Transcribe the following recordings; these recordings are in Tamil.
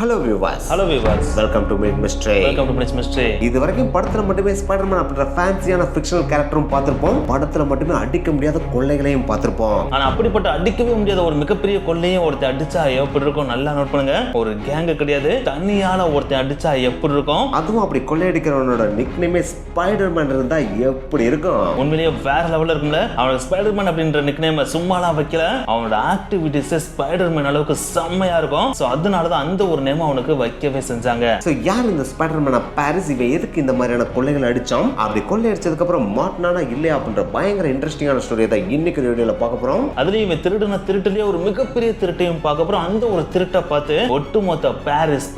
Hello viewers. Welcome to Mystery. இது வரைக்கும் படத்துல மட்டுமே ஸ்பைடர்மேன் அப்படின்ற ஃபேன்சியான ஃபிக்ஷனல் கேரக்டரும் பார்த்திருப்போம். படத்துல மட்டுமே அடிக்க முடியாத கொள்ளைகளையும் பார்த்திருப்போம். ஆனா அப்படிப்பட்ட அடிக்கவே முடியாத ஒரு மிகப்பெரிய கொள்ளையும் ஒருத்தர் அடிச்சா எப்படி இருக்கும் நல்லா நோட் பண்ணுங்க. ஒரு கேங் கிடையாது, தனியால ஒருத்தர் அடிச்சா எப்படி இருக்கும். அதுவும் அப்படி கொள்ளையடிக்கிறவனோட நிக்நேமே ஸ்பைடர்மேன் இருந்தா எப்படி இருக்கும். உண்மையிலேயே வேற லெவல்ல இருக்கும்ல. அவனோட ஸ்பைடர்மேன் அப்படின்ற நிக்நேம் சும்மாலாம் வைக்கல. அவனோட ஆக்டிவிட்டிஸ் ஸ்பைடர்மேன் அளவுக்கு செம்மையா இருக்கும். சோ அதனாலதான் அந்த ஒரு நேம் அவனுக்கு வைக்கவே செஞ்சாங்க. சோ யார் இந்த ஸ்பைடர்மேன் பாரிஸ் இவன் எதுக்கு இந்த மாதிரியான கொள்ளைகள் அடிச்சான், அப்படி கொள்ளை அடிச்சதுக்கு அப்புறம் மாட்டினானா இல்லையா அப்படின்ற பயங்கர இன்ட்ரெஸ்டிங்கான ஸ்டோரியை தான் இன்னைக்கு வீடியோல பார்க்க போறோம். அதுலயும் இவன் திருட்டுலயே ஒரு மிகப்பெரிய திருட்டையும் பார்க்க போறோம். அந்த ஒரு திருட்டை பார்த்து ஒட்டுமொத்த பாரிஸ்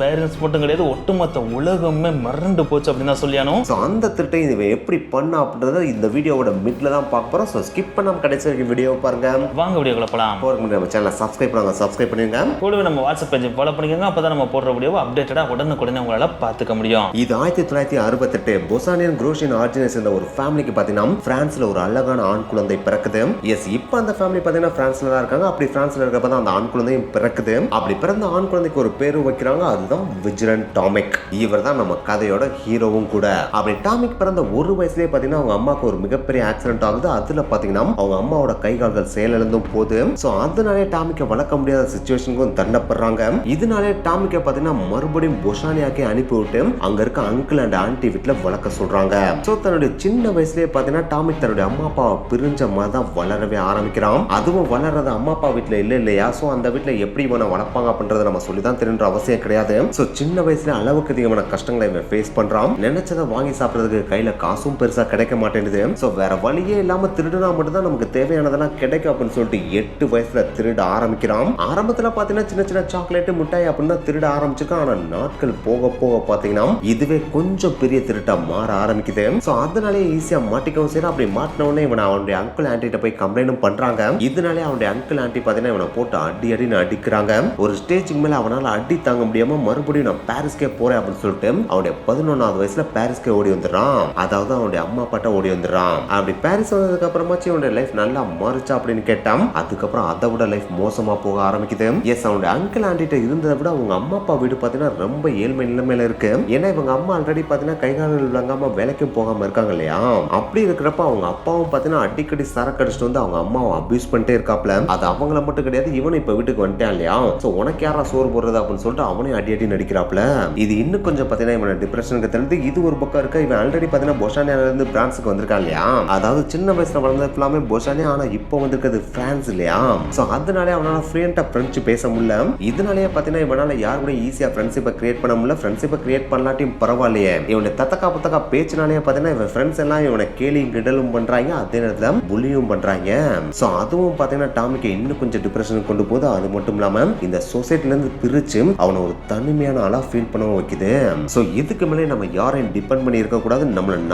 மட்டும் கிடையாது, ஒட்டுமொத்த உலகமே மறந்து போச்சு அப்படின்னு தான் சொல்லியானோம். சோ அந்த திருட்டை இவன் எப்படி பண்ணா அப்படின்றத இந்த வீடியோவோட மிட்ல தான் பார்க்க போறோம். சோ ஸ்கிப் பண்ணாம கடைசி வரைக்கும் வீடியோ பாருங்க. வாங்க வீடியோக்குள்ள போலாம். போறதுக்கு முன்னாடி நம்ம சேனலை சப்ஸ்கிரைப் பண்ணுங்க. கூடவே நம்ம வாட்ஸ்அப் பேஜ் ஃபாலோ பண்ணிக்கோங்க. அப்பதான் நம்ம போடுற வீடியோவை அப்டேட்டடா உடனுக்குடனே உங்களால பார்த்துக்க முடியும். இது 1968 பொசானியன் குரோஷியன் ஆர்ஜினை சேர்ந்த ஒரு ஃபேமிலிக்கு பாத்தீங்கன்னா பிரான்ஸ்ல ஒரு அழகான ஆண் குழந்தை பிறக்குது. எஸ், இப்போ அந்த ஃபேமிலி பாத்தீங்கன்னா பிரான்ஸ்ல தான் இருக்காங்க. அப்படி பிரான்ஸ்ல இருக்கப்ப தான் அந்த ஆண் குழந்தையும் பிறக்குது. அப்படி பிறந்த ஆண் குழந்தைக்கு ஒரு பேரு வைக்கிறாங்க. அதுதான் விஜிலன் டாமிக். இவர் தான் நம்ம கதையோட ஹீரோவும் கூட. அப்படி டாமிக் பிறந்த ஒரு வயசுலயே பாத்தீங்கன்னா அவங்க அம்மாவுக்கு ஒரு மிகப்பெரிய ஆக்சிடென்ட் ஆகுது. அதுல பாத்தீங்கன்னா அவங்க அம்மாவோட கை கால்கள் செயலிழந்தும் போது. சோ அதனாலே டாமிக்கை வளர்க்க முடியாத சிச்சுவேஷனுக்கும் தண்டப்படுறாங்க. இதனாலே டாமிக்கை பாத்தீங்கன்னா மறுபடியும் பொசானியாக்கே அனுப்பிவிட்டு அங்க இருக்க அங்கிள் அண்ட் ஆன்டி வீட்டுல வளர்க்க சொல்றாங்க. சோ தன்னுடைய சின்ன வயசுலயே பாத்தீங்கன்னா டாமிக் தன்னுடைய அம்மா அப்பாவை பிரிஞ்ச மாதிரி தான் வளரவே ஆரம்பிக்கிறான். அதுவும் வளர்றது அம்மா அப்பா வீட்டுல இல்லையா. சோ அந்த வீட்டுல எப்படி இவனை வளர்ப்பாங்க அப்படின்றத நம்ம சொல்லிதான் தெரியுற அவசியம் கிடையாது. சோ சின்ன வயசுல அளவுக்கு அதிகமான கஷ்டங்களை இவன் ஃபேஸ் பண்றான். நினைச்சதை வாங்கி சாப்பிடறதுக்கு கையில காசும் பெருசா கிடைக்க மாட்டேங்குது. சோ வேற வழியே இல்லாம திருடுனா மட்டும் தான் நமக்கு தேவையானதெல்லாம் கிடைக்கும் அப்படின்னு சொல்லிட்டு 8 வயசுல திருட ஆரம்பிக்கிறான். ஆரம்பத்துல பாத்தீங்கன்னா சின்ன சின்ன சாக்லேட் மிட்டாய் அப்படின்னு திருட ஆரம்பிச்சிருக்கான். ஆனா நாட்கள் போக போக பாத்தீங்கன்னா இதுவே கொஞ்சம் பெரிய திருட்டா மாற ஆரம்பிக்குது. சோ அதனாலே ஈஸியா மாட்டிக்கவும் செய்யறான். அப்படி மாட்டின உடனே இவன் அவனுடைய அங்கிள் ஆன்டிட்ட போய் கம்ப்ளைண்டும் பண்றாங்க. இதனாலே அவனுடைய அங்கிள் ஆன்டி பாத்தீங்கன்னா இவனை போட்டு அடின்னு அடிக்கிறாங்க. ஒரு ஸ்டேஜுக்கு மேல அவனால அடி தாங்க முடியாம மறுபடியும் நான் பாரிஸ்கே போறேன் அப்படின்னு சொல்லிட்டு அவனுடைய 11வது வயசுல பாரிஸ்கே ஓடி வந்துடுறான். அதாவது அவனுடைய அம்மா அப்பாட்ட ஓடி வந்துடுறான். அப்படி பாரிஸ் வந்ததுக்கு அப்புறமாச்சு அவனுடைய லைஃப் நல்லா மாறிச்சா அப்படின்னு கேட்டான். அதுக்கப்புறம் அதை விட லைஃப் மோசமா போக ஆரம்பிக்குது. எஸ், அவனுடைய அங்கிள் ஆன்டிட்ட இருந்ததை விட அவங்க அம்மா அப்பா வீடு பாத்தீங்கன்னா ரொம்ப ஏழ்மை நிலைமையில இருக்கு. ஏன்னா இவங்க அம்மா ஆல்ரெடி பாத்தீங்கன்னா கைகால்கள் விளங்காம வேலைக்கும் போகாம இருக்காங்க இல்லையா. அப்படி இருக்கிறப்ப அவங்க அப்பாவும் பாத்தீங்கன்னா அடிக்கடி சரக்கு அடிச்சுட்டு வந்து அவங்க அம்மாவை அபியூஸ் பண்ணிட்டே இருக்காப்ல. அது அவங்கள மட்டும் கிடையாது, இவனும் இப்ப வீட்டுக்கு வந்துட்டான் இல்லையா. சோ உனக்கு யாரா சோறு போடுறது அப்படின்னு சொல்லிட்டு அவனையும் அடி நடிக்கிறாப்ல. இது இன்னும் கொஞ்சம் பாத்தீங்கன்னா இவனை டிப்ரெஷனுக்கு தள்ளுது. இது ஒரு பக்கம் இருக்க. இவன் ஆல்ரெடி பாத்தீங்கன்னா பொசானியால இருந்து பிரான்ஸுக்கு வந்திருக்கான் இல்லையா. அதாவது சின்ன வயசுல வளர்ந்தது எல்லாமே பொசானியா, ஆனா இப்போ வந்திருக்கிறது பிரான்ஸ் இல்லையா. சோ அதனாலே அவனால ஃப்ரீயா பிரெஞ்சு பேச முடியல. இதனாலேயே பாத்தீங்கன்னா இவனால யார் கூட ஈஸியா ஃப்ரெண்ட்ஷிப்பை கிரியேட் பண்ண முடியல. ஃப்ரெண்ட்ஷிப்பை கிரியேட் பண்ணலாட்டியும் பரவாயில்லையே, இவனை தத்தக்கா பேச்சினாலே பாத்தீங்கன்னா இவன் ஃப்ரெண்ட்ஸ் எல்லாம் இவனை கேலியும் கிடலும் பண்றாங்க, அதே நேரத்துல புலியும் பண்றாங்க. சோ அதுவும் பாத்தீங்கன்னா டாமிக்கை இன்னும் கொஞ்சம் டிப்ரெஷனுக்கு கொண்டு போகுது. அது மட்டும் இல்லாம இந்த சொசைட்டில இருந்து பிரிச்சு அவனை ஒரு தனிமையான ஆளா ஃபீல் பண்ண வைக்குது. சோ இதுக்கு மேலே நம்ம யாரையும் டிபெண்ட் பண்ணி இருக்க கூடாது,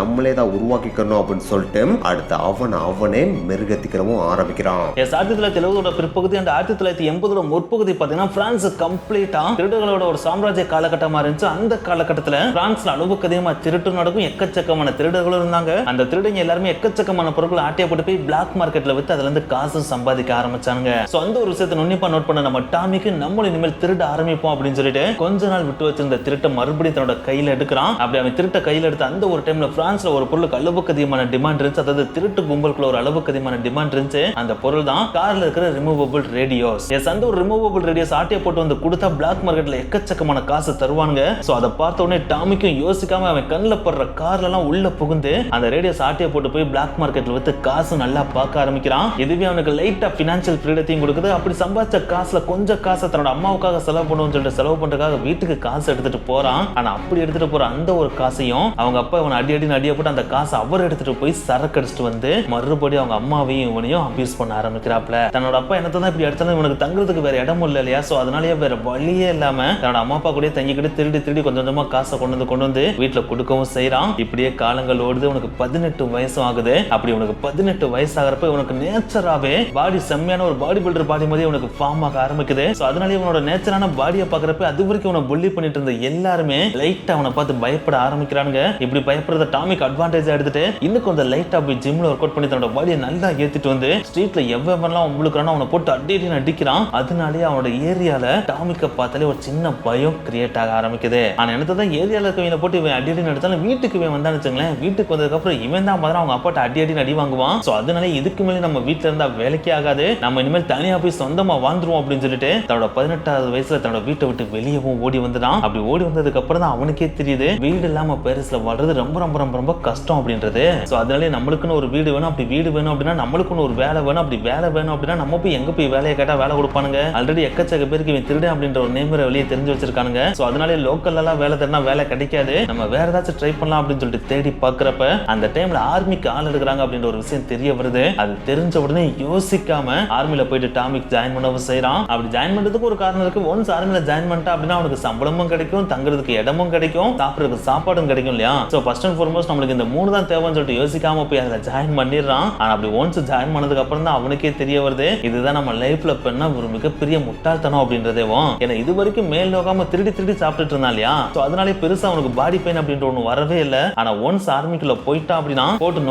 நம்மளே தான் உருவாக்கிக்கணும் அப்படின்னு சொல்லிட்டு அடுத்து அவனே மெருகத்திக்கிறவும் ஆரம்பிக்கிறான். 1970 பிற்பகுதி அண்ட் 1980 முற்பகுதி பாத்தீங்கன்னா பிரான்ஸ் கம்ப்ளீட்டா திருடர்களோட ஒரு சாம்ராஜ்ய காலகட்டமா இருந்துச்சு. அந்த காலகட்டத்துல பிரான்ஸ்ல அளவுக்கு அதிகமா திருட்டு நடக்கும், எக்கச்சக்கமான திருடர்களும் இருந்தாங்க. அந்த திருடங்க எல்லாருமே எக்கச்சக்கமான பொருட்களை ஆட்டியா போட்டு போய் பிளாக் மார்க்கெட்ல வித்து அதுல இருந்து காசு சம்பாதிக்க ஆரம்பிச்சாங்க. சோ அந்த ஒரு விஷயத்தை நுண்ணிப்பா நோட் பண்ண நம்ம டாமிக்கு நம்மளும் இனிமேல் திருட ஆரம்பிப்போம் அப்படின்னு சொல்லிட்டு கொஞ்ச நாள் விட்டு வச்சிருந்த திருட்ட மறுபடியும் தன்னோட கையில எடுக்கிறான். அப்படி அவன் திருட்ட கையில எடுத்த அந்த ஒரு டைம்ல பிரான்ஸ்ல ஒரு பொருளுக்கு அளவுக்கு அதிகமான டிமாண்ட் இருந்துச்சு. அதாவது திருட்டு கும்பலுக்குள்ள ஒரு அளவுக்கு அதிகமான டிமாண்ட் இருந்துச்சு. அந்த பொருள் தான் கார்ல இருக்கிற ரிமூவபிள் ரேடியோஸ். எஸ், அந்த ஒரு ரிமூவபிள் ரேடியோஸ் ஆட்டியா போட்டு வந்து கொடுத்தா பிளாக் மார்க்கெட்ல எக்கச்சக்கமான காசு தருவாங்க. சோ அதை பார்த்த உடனே டாமிக்கும் யோசிக்காம அவன் கண்ணில் படுற கார்ல எல்லாம் உள்ள புகுந்து அந்த ரேடியோஸ் ஆட்டியா போட்டு போய் பிளாக் மார்க்கெட்ல வித்து காசு நல்லா பார்க்க ஆரம்பிக்கிறான். இதுவே அவனுக்கு லைட்டா பினான்சியல் ஃப்ரீடத்தையும் கொடுக்குது. அப்படி சம்பாதிச்ச காசுல கொஞ்சம் காசை தன்னோட அம்மாவுக்காக செலவு பண்ணுவோம்னு சொல்லிட்டு செலவு பண்றதுக்காக வீட்டுக்கு காசு எடுத்துட்டு போறான். ஆனா அப்படி எடுத்துட்டு போற அந்த ஒரு காசையும் அவங்க அப்பா இவனை அடிய போட்டு அந்த காசை அவர் எடுத்துட்டு போய் சரக்கு அடிச்சுட்டு வந்து மறுபடியும் அவங்க அம்மாவையும் இவனையும் அபியூஸ் பண்ண ஆரம்பிக்கிறாப்ல. தன்னோட அப்பா என்னத்தான் இப்படி அடிச்சாலும் இவனுக்கு தங்குறதுக்கு வேற இடமும் இல்ல இல்லையா. சோ அதனாலேயே வேற வழியே இல்லாம தன்னோட அம்மா அப்பா கூட தங்கிக்கிட்டு திருடி கொஞ்சம் கொஞ்சமா காசை கொண்டு வந்து வீட்டுல கொடுக்கவும் செய்யறான். இப்படியே காலங்கள் ஓடுது. உனக்கு 18 வயசு ஆகுது. அப்படி உனக்கு 18 வயசு ஆகிறப்ப உனக்கு நேச்சராவே பாடி செம்மையான ஒரு பாடி பில்டர் பாடி மாதிரி உனக்கு ஃபார்ம் ஆக ஆரம்பிக்குது. சோ அதனால இவனோட நேச்சரான பாடியை பாக்குறப்ப அது வரைக்கும் அவனை புள்ளி பண்ணிட்டு இருந்த எல்லாருமே லைட்டா அவனை பார்த்து பயப்பட ஆரம்பிக்கிறாங்க. இப்படி பயப்படுறத டாமிக் அட்வான்டேஜ் எடுத்துட்டு இன்னும் கொஞ்சம் லைட்டா போய் ஜிம்ல ஒர்க் அவுட் பண்ணி தன்னோட பாடியை நல்லா ஏத்திட்டு வந்து ஸ்ட்ரீட்ல எவ்வளவு உங்களுக்கு அவனை போட்டு அடின்னு அடிக்கிறான். அதனாலேயே அவனோட ஏரியால டாமிக்க பார்த்தாலே ஒரு ஒரு சின்ன பயம் கிரியேட் ஆக ஆரம்பிக்குது. ஆனா என்னதான் ஏரியால இருக்கவங்க போட்டு இவன் அடி அடி நடத்தாலும் வீட்டுக்கு இவன் வந்தான்னு வச்சுங்களேன், வீட்டுக்கு வந்ததுக்கு அப்புறம் இவன் தான் பார்த்தா அவங்க அப்பாட்ட அடி அடி வாங்குவான். சோ அதனால இதுக்கு மேலே நம்ம வீட்டுல இருந்தா வேலைக்கே ஆகாது, நம்ம இனிமேல் தனியா போய் சொந்தமா வாழ்ந்துருவோம் அப்படின்னு சொல்லிட்டு தன்னோட 18வது வயசுல தன்னோட வீட்டை விட்டு வெளியவும் ஓடி வந்துட்டான். அப்படி ஓடி வந்ததுக்கு அப்புறம் தான் அவனுக்கே தெரியுது வீடு இல்லாம பாரிஸ்ல வாழ்றது ரொம்ப ரொம்ப ரொம்ப ரொம்ப கஷ்டம் அப்படின்றது. சோ அதனால நம்மளுக்குன்னு ஒரு வீடு வேணும், அப்படி வீடு வேணும் அப்படின்னா நம்மளுக்குன்னு ஒரு வேலை வேணும், அப்படி வேலை வேணும் அப்படின்னா நம்ம போய் எங்க போய் வேலையை கேட்டா வேலை கொடுப்பானுங்க. ஆல்ரெடி எக்கச்சக்க பேருக்கு இவன் திருடன் அப்படின்ற ஒரு நேமரை வெளியே தெரிஞ்சு வச்சிருக்கானுங்க. சோ அதனால லோக்கல்ல எல்லாம் வேலை தேடினா வேலை கிடைக்காது, நம்ம வேற ஏதாச்சும் ட்ரை பண்ணலாம் அப்படின்னு சொல்லிட்டு தேடி பாக்குறப்ப அந்த டைம்ல ஆர்மிக்கு ஆள் எடுக்கிறாங்க அப்படின்ற ஒரு விஷயம் தெரிய வருது. அது தெரிஞ்ச உடனே யோசிக்காம ஆர்மில போயிட்டு டாமிக் ஜாயின் பண்ணவும் செய்யறான். அப்படி ஜாயின் பண்றதுக்கு ஒரு காரணம் இருக்கு. ஒன்ஸ் ஆர்மில ஜாயின் பண்ணிட்டா அப்படின்னா அவனுக்கு சம்பளமும் கிடைக்கும், தங்குறதுக்கு இடமும் கிடைக்கும், சாப்பிடுறதுக்கு சாப்பாடும் கிடைக்கும் இல்லையா. சோ ஃபர்ஸ்ட் அண்ட் ஃபார்மோஸ்ட் நம்மளுக்கு இந்த 3 தான் தேவைன்னு சொல்லிட்டு யோசிக்காம போய் அதுல ஜாயின் பண்ணிடுறான். ஆனா அப்படி ஒன்ஸ் ஜாயின் பண்ணதுக்கு அப்புறம் தான் அவனுக்கே தெரிய வருது இதுதான் நம்ம லைஃப்ல பண்ண ஒரு மிகப்பெரிய முட்டாள்தனம் அப்படின்றதேவும். ஏன்னா இது வரைக்கும் மேல் நோக்காம திருடி திருடி சாப்பிட்டுட்டு இருந்தான் இல்லையா. சோ அதனாலே பெருசா அவனுக்கு பாடி பெயின் அப்படின்ற ஒண்ணு வரவே இல்லை. ஆனா ஒன்ஸ் ஆர்மிக்குள்ள போயிட்டான் அப்படின்னா போட்டு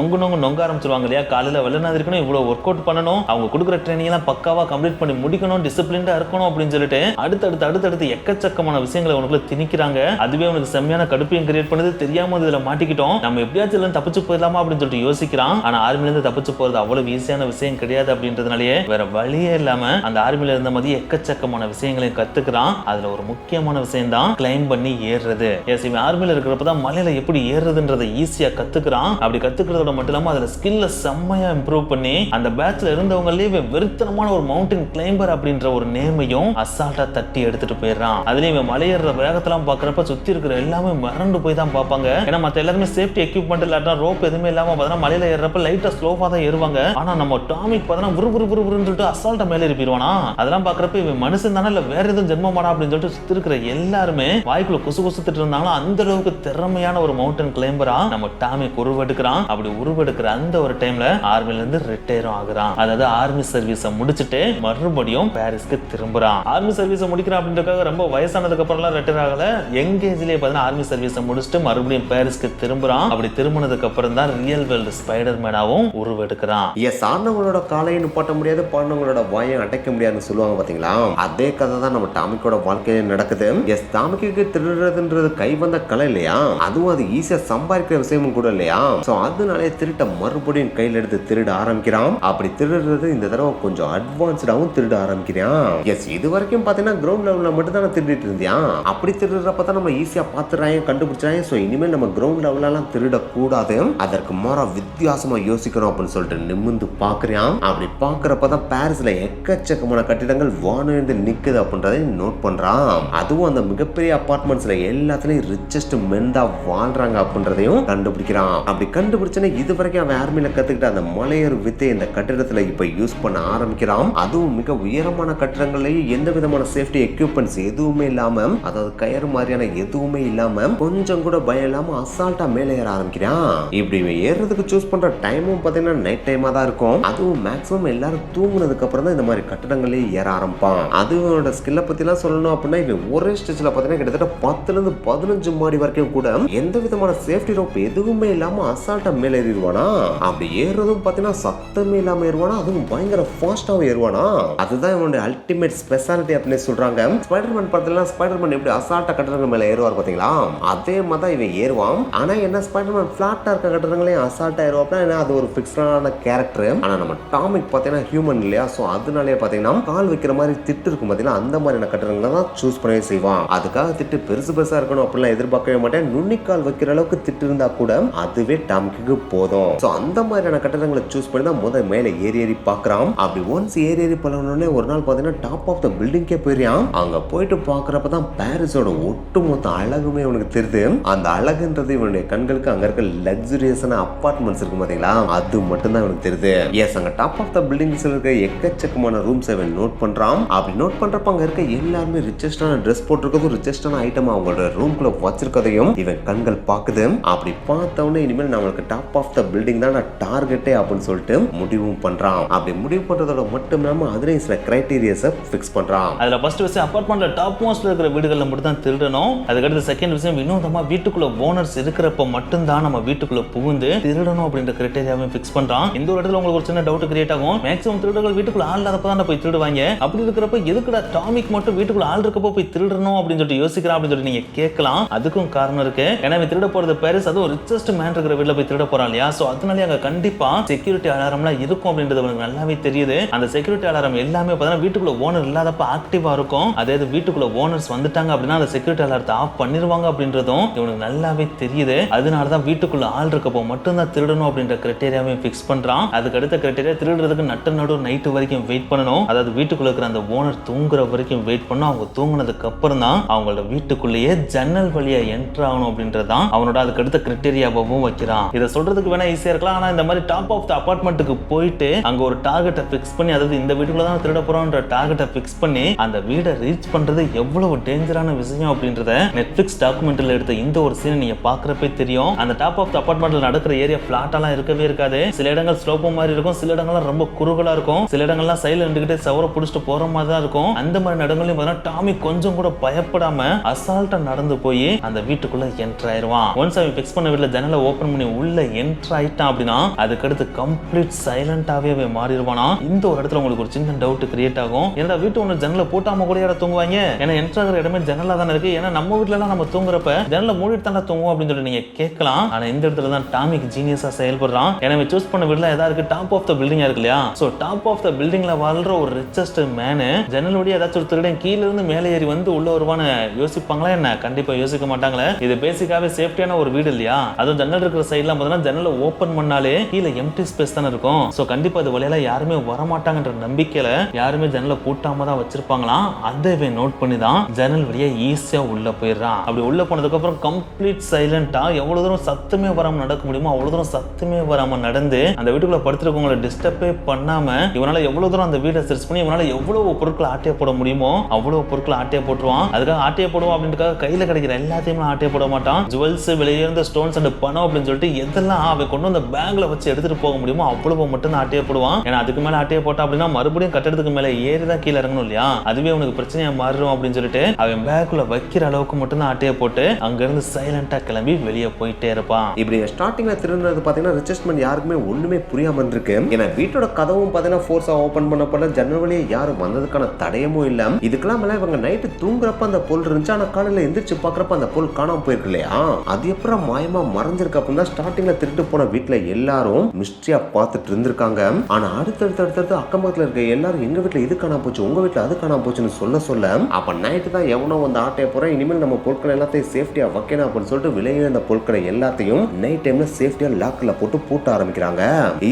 நொங்க ஆரம்பிச்சிருவாங்க இல்லையா. காலையில வெள்ளனா இருக்கணும், இவ்வளவு ஒர்க் அவுட் பண்ணணும், அவங்க கொடுக்குற ட்ரைனிங் எல்லாம் பக்காவா கம்ப்ளீட் பண்ணி முடிக்கணும், டிசிப்ளின்டா இருக்கணும் அப்படின்னு சொல்லிட்டு அடுத்தடுத்து எக்கச்சக்கமான விஷயங்களை உனக்குள்ள திணிக்கிறாங்க. அதுவே உனக்கு செம்மையான கடுப்பையும் கிரியேட் பண்ணுது. தெரியாம இதுல மாட்டிக்கிட்டோம், நம்ம எப்படியாச்சும் இல்ல தப்பிச்சு போயிடலாமா அப்படின்னு சொல்லிட்டு யோசிக்கிறான். ஆனா ஆர்மில இருந்து தப்பிச்சு போறது அவ்வளவு ஈஸியான விஷயம் கிடையாது அப்படின்றதுனாலயே வேற வழியே இல்லாம அந்த ஆர்மில இருந்த மாதிரி எக்கச்சக்கமான விஷயங்களையும் கத்துக்கிறான். அதுல ஒரு முக்கியமான விஷயம் தான் கிளைம் பண்ணி ஏறுறது. எஸ், இவன் ஆர்மில இருக்கிறப்பதான் மலையில எப்படி ஏறுறதுன்றதை ஈஸியா கத்துக்கிறான். அப்படி கத்துக்கிறதோட மட்டும் இல்லாம அதுல ஸ்கில்ல செம்மையா இம்ப்ரூவ் பண்ணி அந்த பேட்ச்ல இருந்தவங்களே வெறுத்தனமான ஒரு மவுண்டன் கிளைம்பர் அப்படின்ற ஒரு நேமையும் அசால்ட்டா தட்டி எடுத்துட்டு போயிடுறான். அதுலயும் இவன் மலையேற வேகத்தெல்லாம் பாக்குறப்ப சுத்தி இருக்கிற எல்லாமே மறந்து போய் தான் பார்ப்பாங்க. ஏன்னா மத்த எல்லாருமே சேஃப்டி எக்யூப்மெண்ட் இல்லாட்டா ரோப் எதுவுமே இல்லாம பார்த்தா மலையில ஏறப்ப லைட்டா ஸ்லோவா தான் ஏறுவாங்க. ஆனா நம்ம டாமிக் பார்த்தா விறுவிறுன்னு சொல்லிட்டு அசால்ட்டா மேலே ஏறிடுவானா. அதெல்லாம் பாக்குறப்ப இவன் மனுஷன் தானே இல்ல வேற எதுவும் ஜென்மமாடா அப்படின்னு சொல்லிட்டு சுத்தி இருக்கிற எல்லாருமே வாய்க்குள்ள குசுத்திட்டு இருந்தாலும் அந்த அளவுக்கு திறமையான ஒரு மவுண்டன் கிளைம்பரா நம்ம டாமிக் உருவெடுக்கிறான். அப்படி உருவெடுக்கிற அந்த ஒரு டைம்ல ஆர்மில இருந்து ரிட்டையரும் ஆகுறான். அதாவது ஆர்மி சர்வீஸை முடிச்சுட்டு மறுபடியும் பாரிஸ்க்கு திரும்புறான். ஆர்மி சர்வீஸை முடிக்கிறான் அப்படின்றதுக்காக ரொம்ப வயசானதுக்கு அப்புறம் எல்லாம் ரிட்டையர் ஆகல. யங் ஏஜ்லயே பார்த்தீங்கன்னா ஆர்மி சர்வீஸை முடிச்சுட்டு மறுபடியும் பாரிஸ்க்கு திரும்புறான். அப்படி திரும்பினதுக்கு அப்புறம் தான் ரியல் வேர்ல்டு ஸ்பைடர்மேனாவும் உருவெடுக்கிறான். எஸ், ஆனவங்களோட காலையை நிப்பாட்ட முடியாது, பாண்டவங்களோட வாயை அடைக்க முடியாதுன்னு சொல்லுவாங்க பாத்தீங்களா. அதே கதை தான் நம்ம டாமிக்கோட வாழ்க்கையில நடக்குது. எஸ், டாமிக்கு திருடுறதுன்றது கை வந்த கலை இல்லையா, அதுவும் அது ஈஸியா சம்பாதிக்கிற விஷயமும் கூட இல்லையா. சோ அதனாலே திருட்ட மறுபடியும் கையில எடுத்து திருட ஆரம்பிக்கிறான். அப்படி திருடுறது இந்த தடவை கொஞ்சம் அட்வான்ஸ்டாவும் திருட ஆரம்பிக்கிறான். எஸ், இது வரைக்கும் பாத்தீங்கன்னா கிரவுண்ட் லெவல்ல மட்டும் தான் திருடிட்டு இருந்தியா. அப்படி திருடுறப்ப தான் நம்ம ஈஸியா பாத்துறாங்க, கண்டுபிடிச்சாங்க. சோ இனிமேல் நம்ம கிரவுண்ட் லெவல்ல எல்லாம் திருட கூடாது, அதற்கு மாறா வித்தியாசமா யோசிக்கணும் அப்படின்னு சொல்லிட்டு நிமிந்து பாக்குறான். அப்படி பாக்குறப்பதான் பாரிஸ்ல எக்கச்சக்கமான கட்டிடங்கள் வானந்து நிக்குது அப்படின்றதை நோட் பண்றான். அதுவும் அந்த மிகப்பெரிய அபார்ட்மெண்ட்ஸ்ல எல்லாத்துலயும் ரிச்சஸ்ட் மென் தான் வாழ்றாங்க அப்படின்றதையும் கண்டுபிடிக்கிறான். அப்படி கண்டுபிடிச்சனே இது வரைக்கும் அவன் ஆர்மியில கத்துக்கிட்ட அந்த மலையேறு வித்தை இந்த கட்டிடத்துல இப்ப யூஸ் பண்ண ஆரம்பிக்கிறான். அதுவும் மிக உயரமான கட்டிடங்கள்லயும் எந்த விதமான சேஃப்டி எக்யூப்மெண்ட்ஸ் எதுவுமே இல்லாம, அதாவது கயிறு மாதிரியான எதுவுமே இல்லாம கொஞ்சம் கூட பயம் இல்லாம அசால்ட்டா மேலே ஏற ஆரம்பிக்கிறான். இப்படி ஏறதுக்கு சூஸ் பண்ற டைமும் பாத்தீங்கன்னா நைட் டைமா தான் இருக்கும். அதுவும் மேக்ஸிமம் எல்லாரும் தூங்குனதுக்கு அப்புறம் தான் இந்த மாதிரி கட்டிடங்களே ஏற ஆரம்பிப்பான். அதுவோட ஸ்கில்ல பத்தி எல்லாம் சொல்லணும் அப்படின்னா இவன் ஒரே ஸ்டேஜ்ல பாத்தீங்கன்னா கிட்டத்தட்ட 10ல இருந்து 15 மாடி வரைக்கும் கூட எந்த விதமான சேஃப்டி ரோப் எதுவுமே இல்லாம அசால்ட்டா மேலே ஏறிடுவானா. அப்படி ஏறதும் பாத்தீங்கன்னா சத்தமே இல்லாம ஏறுவானா, அதுவும் பயங்கர ஃபாஸ்டாவும் ஏறுவானா. அதுதான் இவனுடைய அல்டிமேட் ஸ்பெஷாலிட்டி அப்படின்னு சொல்றாங்க. ஸ்பைடர்மேன் படத்துல ஸ்பைடர்மேன் எப்படி அசால்ட்டா கட்டிடங்கள் மேல ஏறுவார் பாத்தீங்களா, அதே மாதிரி இவன் ஏறுவான். ஆனா என்ன ஸ்பைடர்மேன் பிளாட்டா இருக்க கட்டிடங்களையும் அசால்ட்டா ஏறுவாப்னா ஏன்னா அது ஒரு பிக்ஸ்டான கேரக்டர். ஆனா நம்ம டாமிக் பாத்தீங்கன்னா ஹியூமன் இல்லையா. சோ அதனாலே பாத்தீங்கன்னா கால் வைக்கிற மாதிரி திட்டு இருக்கும் பாத்தீங்கன்னா அந்த மாதிரியான கட்டிடங்களை தான் சூஸ் பண்ணவே செய்வான். அதுக்காக திட்டு பெருசா இருக்கணும் அப்படிலாம் எதிர்பார்க்கவே மாட்டேன். நுண்ணிக்கால் வைக்கிற அளவுக்கு திட்டு இருந்தா கூட அதுவே டாமிக்கு போதும். சோ அந்த மாதிரியான கட்டிடங்களை சூஸ் பண்ணி தான் முதல் மேல ஏறி பாக்குறான். அப்படி ஒன்ஸ் ஏறி பழகணும்னே ஒரு நாள் பாத்தீங்கன்னா டாப் ஆஃப் த பில்டிங்கே போயிறான். அங்க போயிட்டு பாக்குறப்பதான் பாரிஸோட ஒட்டுமொத்த அழகுமே உனக்கு தெரியுது. அந்த அழகுன்றது இவனுடைய கண்களுக்கு அங்க இருக்க லக்ஸுரியஸான அபார்ட்மெண்ட்ஸ் இருக்கு பாத்தீங்களா, அது மட்டும் தான் இவனுக்கு தெரியுது. எஸ், அங்க டாப் ஆஃப் த பில்டிங்ஸ்ல இருக்க எக்கச்சக்கமான ரூம்ஸ் இவன் நோட் பண்றான். அப்படி நோட் பண்றப்ப அங்க இருக்க எல்லாருமே ரிச்சஸ்டான ட்ரெஸ் போட்டிருக்கதும் ரிச்சஸ்டான ஐட்டம் அவங்களோட ரூம்குள்ள வச்சிருக்கதையும் இவன் கண்கள் பாக்குது. அப்படி பார்த்தவனே இனிமேல் நம்மளுக்கு டாப் ஆஃப் த பில்டிங் தான் டார்கெட்டே அப்படின்னு சொல்லிட்டு முடிவும் பண்றான். அப்படி முடிவு பண்றதோட மட்டும் இல்லாம அதுலயும் சில கிரைட்டீரியாஸை ஃபிக்ஸ் பண்றான். அதுல ஃபர்ஸ்ட் விஷயம் அபார்ட்மெண்ட்ல டாப் மோஸ்ட்ல இருக்கிற வீடுகள்ல மட்டும் தான் திருடணும். அதுக்கடுத்து செகண்ட் விஷயம் வினோதமா வீட்டுக்குள்ள ஓனர்ஸ் இருக்கிறப்ப மட்டும் தான் நம்ம வீட்டுக்குள்ள புகுந்து திருடணும் அப்படின்ற கிரைட்டீரியாவை ஃபிக்ஸ் பண்றான். இந்த ஒரு இடத்துல உங்களுக்கு ஒரு சின்ன டவுட் கிரியேட் ஆகும். மேக்ஸிமம் திருடர்கள் வீட்டுக்குள்ள ஆள் இல்லாதப்ப தான் போய் திருடுவாங்க. அப்படி இருக்கிறப்ப எதுக்குடா டாமிக் மட்டும் வீட்டுக்குள்ள ஆள் இருக்கப்போ போய் திருடணும் அப்படின்னு சொல்லிட்டு யோசிக்கிறான் அப்படின்னு சொல்லிட்டு நீங்க கேட்கலாம். அதுக்கும் காரணம் இருக்கு. ஏன்னா திருட போறது பாரிஸ், அதுவும் ரிச்சஸ்ட் மேன் இருக்கிற வீட்டுல போய் திருட போறான் இல்லையா? சோ அதனால அங்க கண்டிப்பா செக்யூரிட்டி அலாரம்லாம் இருக்கும் அப்படின்றது அவனுக்கு நல்லாவே தெரியுது. அந்த செக்யூரிட்டி அலாரம் எல்லாமே பார்த்தீங்கன்னா வீட்டுக்குள்ள ஓனர் இல்லாதப்ப ஆக்டிவா இருக்கும். அதே வீட்டுக்குள்ள ஓனர்ஸ் வந்துட்டாங்க அப்படின்னா அந்த செக்யூரிட்டி அலாரத்தை ஆஃப் பண்ணிடுவாங்க அப்படின்றதும் இவனுக்கு நல்லாவே தெரியுது. அதனாலதான் வீட்டுக்குள்ள ஆள் இருக்கப்போ மட்டும்தான் திருடணும் அப்படின்ற கிரைட்டீரியாவை பிக்ஸ் பண்றான். அதுக்கு அடுத்த கிரைட்டீரியா திருடுறதுக்கு நடு நைட்டு வரைக்கும் வெயிட் பண்ணணும். அதாவது வீட்டுக்குள்ள இருக்கிற அந்த ஓனர் தூங்குற வரைக்கும் வெயிட் பண்ணணும். அவங்க தூங்குனதுக்கு அப்புறம் தான் அவங்களோட வீட்டுக்குள்ளேயே ஜன்னல் வழியா என்டர் ஆகணும் அப்படின்றதான் அவனோட அதுக்கு அடுத்த கிரைட்டீரியாவும் வைக்கிறான். இதை சொல்றதுக்கு வேணா ஈஸியா இருக்கலாம். ஆனா இந்த மாதிரி டாப் ஆஃப் த அபார்ட்மெண்ட்டுக்கு போயிட்டு அங்க ஒரு டார்கெட்டை பிக்ஸ் பண்ணி, அதாவது இந்த வீட்டுக்குள்ள தான் திருட போறோம்ன்ற டார்கெட்டை பிக்ஸ் பண்ணி அந்த வீடை ரீச் பண்றது எவ்வளவு டேஞ்சரான விஷயம் அப்படின்றத நெட்ஃபிளிக்ஸ் டாக்குமெண்ட்ல எடுத்த இந்த ஒரு சீனை நீங்க பாக்குறப்பே தெரியும். அந்த டாப் ஆஃப் த அபார்ட்மெண்ட்ல நடக்கிற ஏரியா பிளாட்டாலாம் இருக்கவே இருக்காது. சில இடங்கள் ஸ்லோப்போ மாதிரி இருக்கும், சில இடங்கள்லாம் ரொம்ப குறுகலா இருக்கும், சில இடங்கள்லாம் சைடுல நின்னுக்கிட்டே சவர புடிச்சிட்டு போற மாதிரி தான் இருக்கும். அந்த மாதிரி இடங்களையும் பார்த்தா டாமி கொஞ்சம் கூட பயப்படாம அசால்ட்டா நடந்து போய் அந்த வீட்டுக்குள்ள என்டர் ஆயிருவான். ஒன்ஸ் அவன் பிக்ஸ் பண்ண வீட்டுல ஜன்னலை ஓபன் பண்ணி உள்ள என்டர் ஆயிட்டான் அப்படின்னா அதுக்கடுத்து கம்ப்ளீட் சைலண்டாவே அவன் மாறிடுவானா. இந்த ஒரு இடத்துல உங்களுக்கு ஒரு சின்ன டவுட் கிரியேட் ஆகும். ஏன்னா வீட்டு ஒன்று ஜன்னலை போட்டாம கூட யாரை தூங்குவாங்க? ஏன்னா என்டர் ஆகிற இடமே ஜன்னலா தானே இருக்கு. ஏன்னா நம்ம வீட்டுல எல்லாம் நம்ம தூங்குறப்ப ஜன்னலை மூடிட்டு தானே தூங்குவோம் அப்படின்னு சொல்லி நீங்க கேட்கலாம். ஆனா இந்த இடத்துல தான் டாமிக் ஜீனியஸா செயல்படுறான். ஏன்னா சூஸ் பண்ண வீட்டுல ஏதாவது இருக்கு, டாப் ஆஃப் த பில்டிங்கா இருக்கு இல்லையா? சோ டாப் ஆஃப் த பில்டிங்ல வாழ்ற ஒரு ரிச்சஸ்ட் மேனு ஜன்னல் வழியா ஏதாச்சும் ஒரு திருடன் கீழ இருந்து மேலே ஏறி வந்து உள்ள வருவான்னு யோசிப்பாங்களா என்ன? கண்டிப்பா யோசிக்க மாட்டாங்களே. இது பேசிக்காவே சேஃப்டியான ஒரு வீடு இல்லையா? அதுவும் ஜன்னல் இருக்கிற சைட்லாம் பார்த்தீங்கன்னா ஜன்னலை ஓபன் பண்ணாலே கீழே எம்டி ஸ்பேஸ் தானே இருக்கும். சோ கண்டிப்பா அது வழியால யாருமே வரமாட்டாங்கன்ற நம்பிக்கையில யாருமே ஜன்னலை பூட்டாம தான் வச்சிருப்பாங்களாம். அதை நோட் பண்ணி தான் ஜன்னல் வழியா ஈஸியா உள்ள போயிடுறான். அப்படி உள்ள போனதுக்கு அப்புறம் கம்ப்ளீட் சைலண்டா எவ்வளவு தூரம் சத்தமே வராம நடக்க முடியுமோ அவ்வளவு தூரம் சத்தமே வராம நடந்து அந்த வீட்டுக்குள்ள படுத்துருக்கவங்களை டிஸ்டர்பே பண்ணாம இவனால எவ்வளவு தூரம் அந்த வீட்டை சர்ச் பண்ணி இவனால எவ்வளவு பொருட்களை ஆட்டையை போட முடியுமோ அவ்வளவு பொருட்களை ஆட்டையை போட்டுருவான். அதுக்காக ஆட்டையை போடுவோம் அப்படின்றதுக்காக கையில கிடைக்கிற எல்லாத்தையும் ஆட்டையை போட மாட்டான். ஜுவல்ஸ், வெளியேர்ந்த ஸ்டோன்ஸ் அண்ட் பணம் அப்படின்னு சொல்லிட்டு எதெல்லாம் அவன் கொண்டு வந்து பேக்ல வச்சு எடுத்துட்டு போக முடியுமோ அவ்வளவு மட்டும் ஆட்டையை போடுவான். ஏன்னா அதுக்கு மேல ஆட்டையை போட்டா அப்படின்னா மறுபடியும் கட்டடத்துக்கு மேல ஏறி தான் கீழே இறங்கணும் இல்லையா? அதுவே அவனுக்கு பிரச்சனையா மாறும் அப்படின்னு சொல்லிட்டு அவன் பேக்குள்ள வைக்கிற அளவுக்கு மட்டும் தான் ஆட்டையை போட்டு அங்க இருந்து சைலண்டா கிளம்பி வெளியே போயிட்டே இருப்பான். இப்படி ஸ்டார்டிங்ல திருடுறது பாத்தீங்கன்னா ரிச்சஸ்ட்மென்ட் யாருக்குமே ஒண்ணுமே புரியாம இருக்கு. ஏன்னா வீட்டோட கதவும் பாத்தீங்கன்னா ஃபோர்ஸா ஓபன் பண்ணப்பட ஜன்னல் வழியே யாரும் வந்ததுக்கான தடயமும் இல்ல. இதுக்கெல்லாம் மேல இவங்க நைட்டு தூங்குறப்ப அந்த பொருள் இருந்துச்சு, ஆனா காலையில எந்திரிச்சு பாக்குறப்ப அந்த பொருள் காணாம போயிருக்கு இல்லையா? அது எப்பறம் மாயமா மறைஞ்சிருக்கு அப்படின்னு தான் ஸ்டார்டிங்ல திருட்டு போன வீட்டுல எல்லாரும் மிஸ்ட்ரியா பார்த்துட்டு இருந்திருக்காங்க. ஆனா அடுத்தடுத்து அக்கம் பக்கத்துல இருக்க எல்லாரும் எங்க வீட்டுல இது காணாம போச்சு, உங்க வீட்டுல அது காணாம போச்சுன்னு சொல்ல அப்ப நைட்டு தான் எவனோ வந்து ஆட்டைய போறேன், இனிமேல் நம்ம பொருட்களை எல்லாத்தையும் சேஃப்டியா வைக்கணும் அப்படின்னு சொல்லிட்டு விலையில இந்த பொருட்களை எல்லாத்தையும் நைட் டைம்ல சேஃப்டியா லாக்ல போட்டு பூட்ட ஆரம்பிக்கிறாங்க.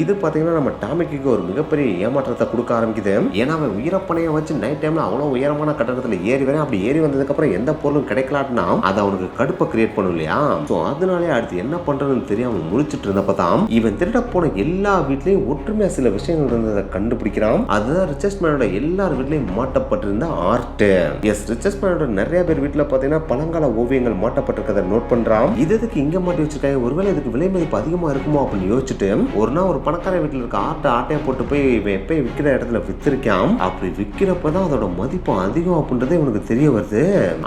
இது பாத்தீங்கன்னா நம்ம டாமிக்கு ஒரு மிகப்பெரிய ஏமாற்றத்தை கொடுக்க ஆரம்பிக்குது. ஏன்னா அவன் உயிரப்பனைய வச்சு நைட் டைம்ல அவ்வளவு உயரமான கட்டடத்துல ஏறி வரேன். அப்படி ஏறி வந்ததுக்கு அப்புறம் எந்த பொருளும் கிடைக்கலாம்னா அது அவனுக்கு கடுப்பை கிரியேட் பண்ணும் இல்லையா? சோ அதனாலே அடுத்து என்ன பண்றதுன்னு தெரியாம முழிச்சிட்டு இருந்தப்பதான் இவன் திருட போன எல்லா வீட்லயும் ஒற்றுமையா சில விஷயங்கள் இருந்ததை கண்டுபிடிக்கிறான். அதுதான் ரிச்சஸ்ட் மேனோட எல்லார் வீட்லயும் மாட்டப்பட்டிருந்த ஆர்ட். எஸ், ரிச்சஸ்ட் மேனோட நிறைய பேர் வீட்டுல பாத்தீங்கன்னா பழங்கால ஓவியங்கள் மாட்டப்பட்டிருக்கதை நோட் பண்றான். இதுக்கு இங்க மாட்டி வச்சிருக்காங்க, ஒருவேளை இதுக்கு விலை மதிப்பு அதிகமா இருக்குமோ அப்படின்னு யோசிச்சுட்டு ஒரு நாள் ஒரு பணக்கார வீட்டுல இருக்க ஆட்டையை போட்டு போய் எப்பயும் விற்கிற இடத்துல வித்திருக்கான். அப்படி விற்கிறப்பதான் அதோட மதிப்பு அதிகம் அப்படின்றதே இவனுக்கு தெரிய வருது.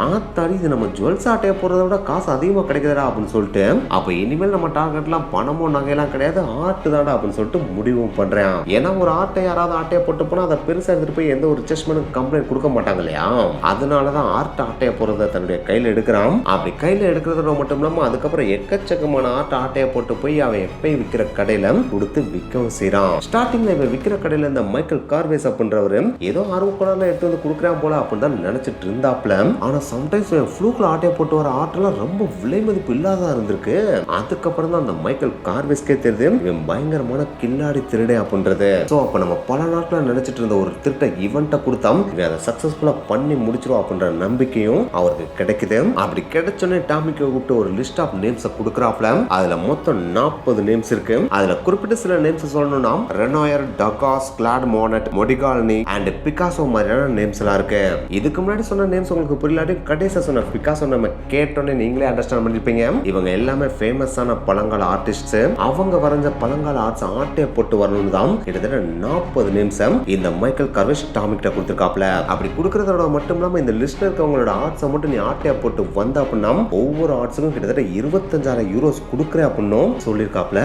ஆத்தாடி, இது நம்ம ஜுவல்ஸ் ஆட்டையை போடுறத விட காசு அதிகமா கிடைக்குதுடா அப்படின்னு சொல்லிட்டு அப்ப இனிமேல் நம்ம டார்கெட்லாம் பணமோ நகையெல்லாம் கிடையாது, ஆர்ட் தாடா அப்படின்னு சொல்லிட்டு முடிவும் பண்றேன். ஏன்னா ஒரு யாராவது ஆட்டையை போட்டு போனா அதை பெருசா எடுத்துட்டு போய் எந்த ஒரு ரிச்சஸ்ட்மென்ட் கம்ப்ளைண்ட் கொடுக்க மாட்டாங்க இல்லையா? அதனாலதான் ஆட்டையை போடுறத தன்னுடைய கையில எடுக்கிறான். அப்படி கையில எடுக்கிறதோட மட்டும் இல்லாம அதுக்கப்புறம் எக்கச்சக்கமான ஆட்டையை போட்டு போய் அவன் எப்பயும் விற்கிற கடையில கொடுத்து விற்கவும் செய்யறான். ஸ்டார்டிங்ல இவன் விற்கிற கடையில இந்த மைக்கேல் கார்வேஸ் அப்படின்றவரு ஏதோ ஆர்வக்குறான எடுத்து வந்து கொடுக்குறான் போல அப்படின்னு தான் நினைச்சிட்டு இருந்தாப்ல. ஆனா சம்டைம்ஸ் ஃப்ளூக்ல ஆட்டையை போட்டு வர ஆட்டெல்லாம் ரொம்ப விலை மதிப்பு இல்லாத இருந்திருக்கு. அதுக்கப்புறம் தான் அந்த மைக்கேல் கார்வேஸ்கே தெரியுது இவன் பயங்கரமான கில்லாடி திருடே அப்படின்றது. சோ அப்ப நம்ம பல நாட்களா நினைச்சிட்டு இருந்த ஒரு திருட்ட இவன்ட்ட கொடுத்தா இவன் அதை சக்சஸ்ஃபுல்லா பண்ணி முடிச்சிரும் அப்படின்ற நம்பிக்கையும் அவருக்கு கிடைக்குது. அப்படி கிடைச்சோன்னே டாமிக்கு கூப்பிட்டு ஒரு லிஸ்ட் ஆஃப் நேம்ஸ் கொடுக்குறாப்ல. அதுல மொத்தம் 40 நேம்ஸ் இருக்கு. அதுல குறிப்பிட்ட சில நேம்ஸ் சொல்லணும்னா ரெனாயர், டகாஸ், கிளாட் மோனட், மொடிகால்னி அண்ட் பிகாசோ மாதிரியான நேம்ஸ் எல்லாம் இருக்கு. இதுக்கு முன்னாடி சொன்ன நேம்ஸ் உங்களுக்கு புரியலாட்டி கடைசியா சொன்ன பிகாசோ நம்ம கேட்டோன்னே நீங்களே அண்டர்ஸ்டாண்ட் பண்ணிருப்பீங்க. இவங்க எல்லாமே ஃபேமஸான பழங்கால ஆர்டிஸ்ட். அவங்க வரைஞ்ச பழங்கால ஆர்ட்ஸ் ஆட்டையை போட்டு வரணும் தான் கிட்டத்தட்ட 40 நேம்ஸ் இந்த மைக்கேல் கார்வேஸ் டாமிக்கிட்ட கொடுத்துருக்காப்ல. அப்படி கொடுக்கறதோட மட்டும் இல்லாம இந்த லிஸ்ட்ல இருக்கவங்களோட ஆர்ட்ஸை மட்டும் நீ ஆட்டையை போட்டு வந்த அப்படின்னா ஒவ்வொரு ஆர்ட்ஸுக்கும் கிட்டத்தட்ட 25,000 யூரோஸ் கொடுக்குறேன் அப்படின்னு சொல்லியிருக்காப்ல.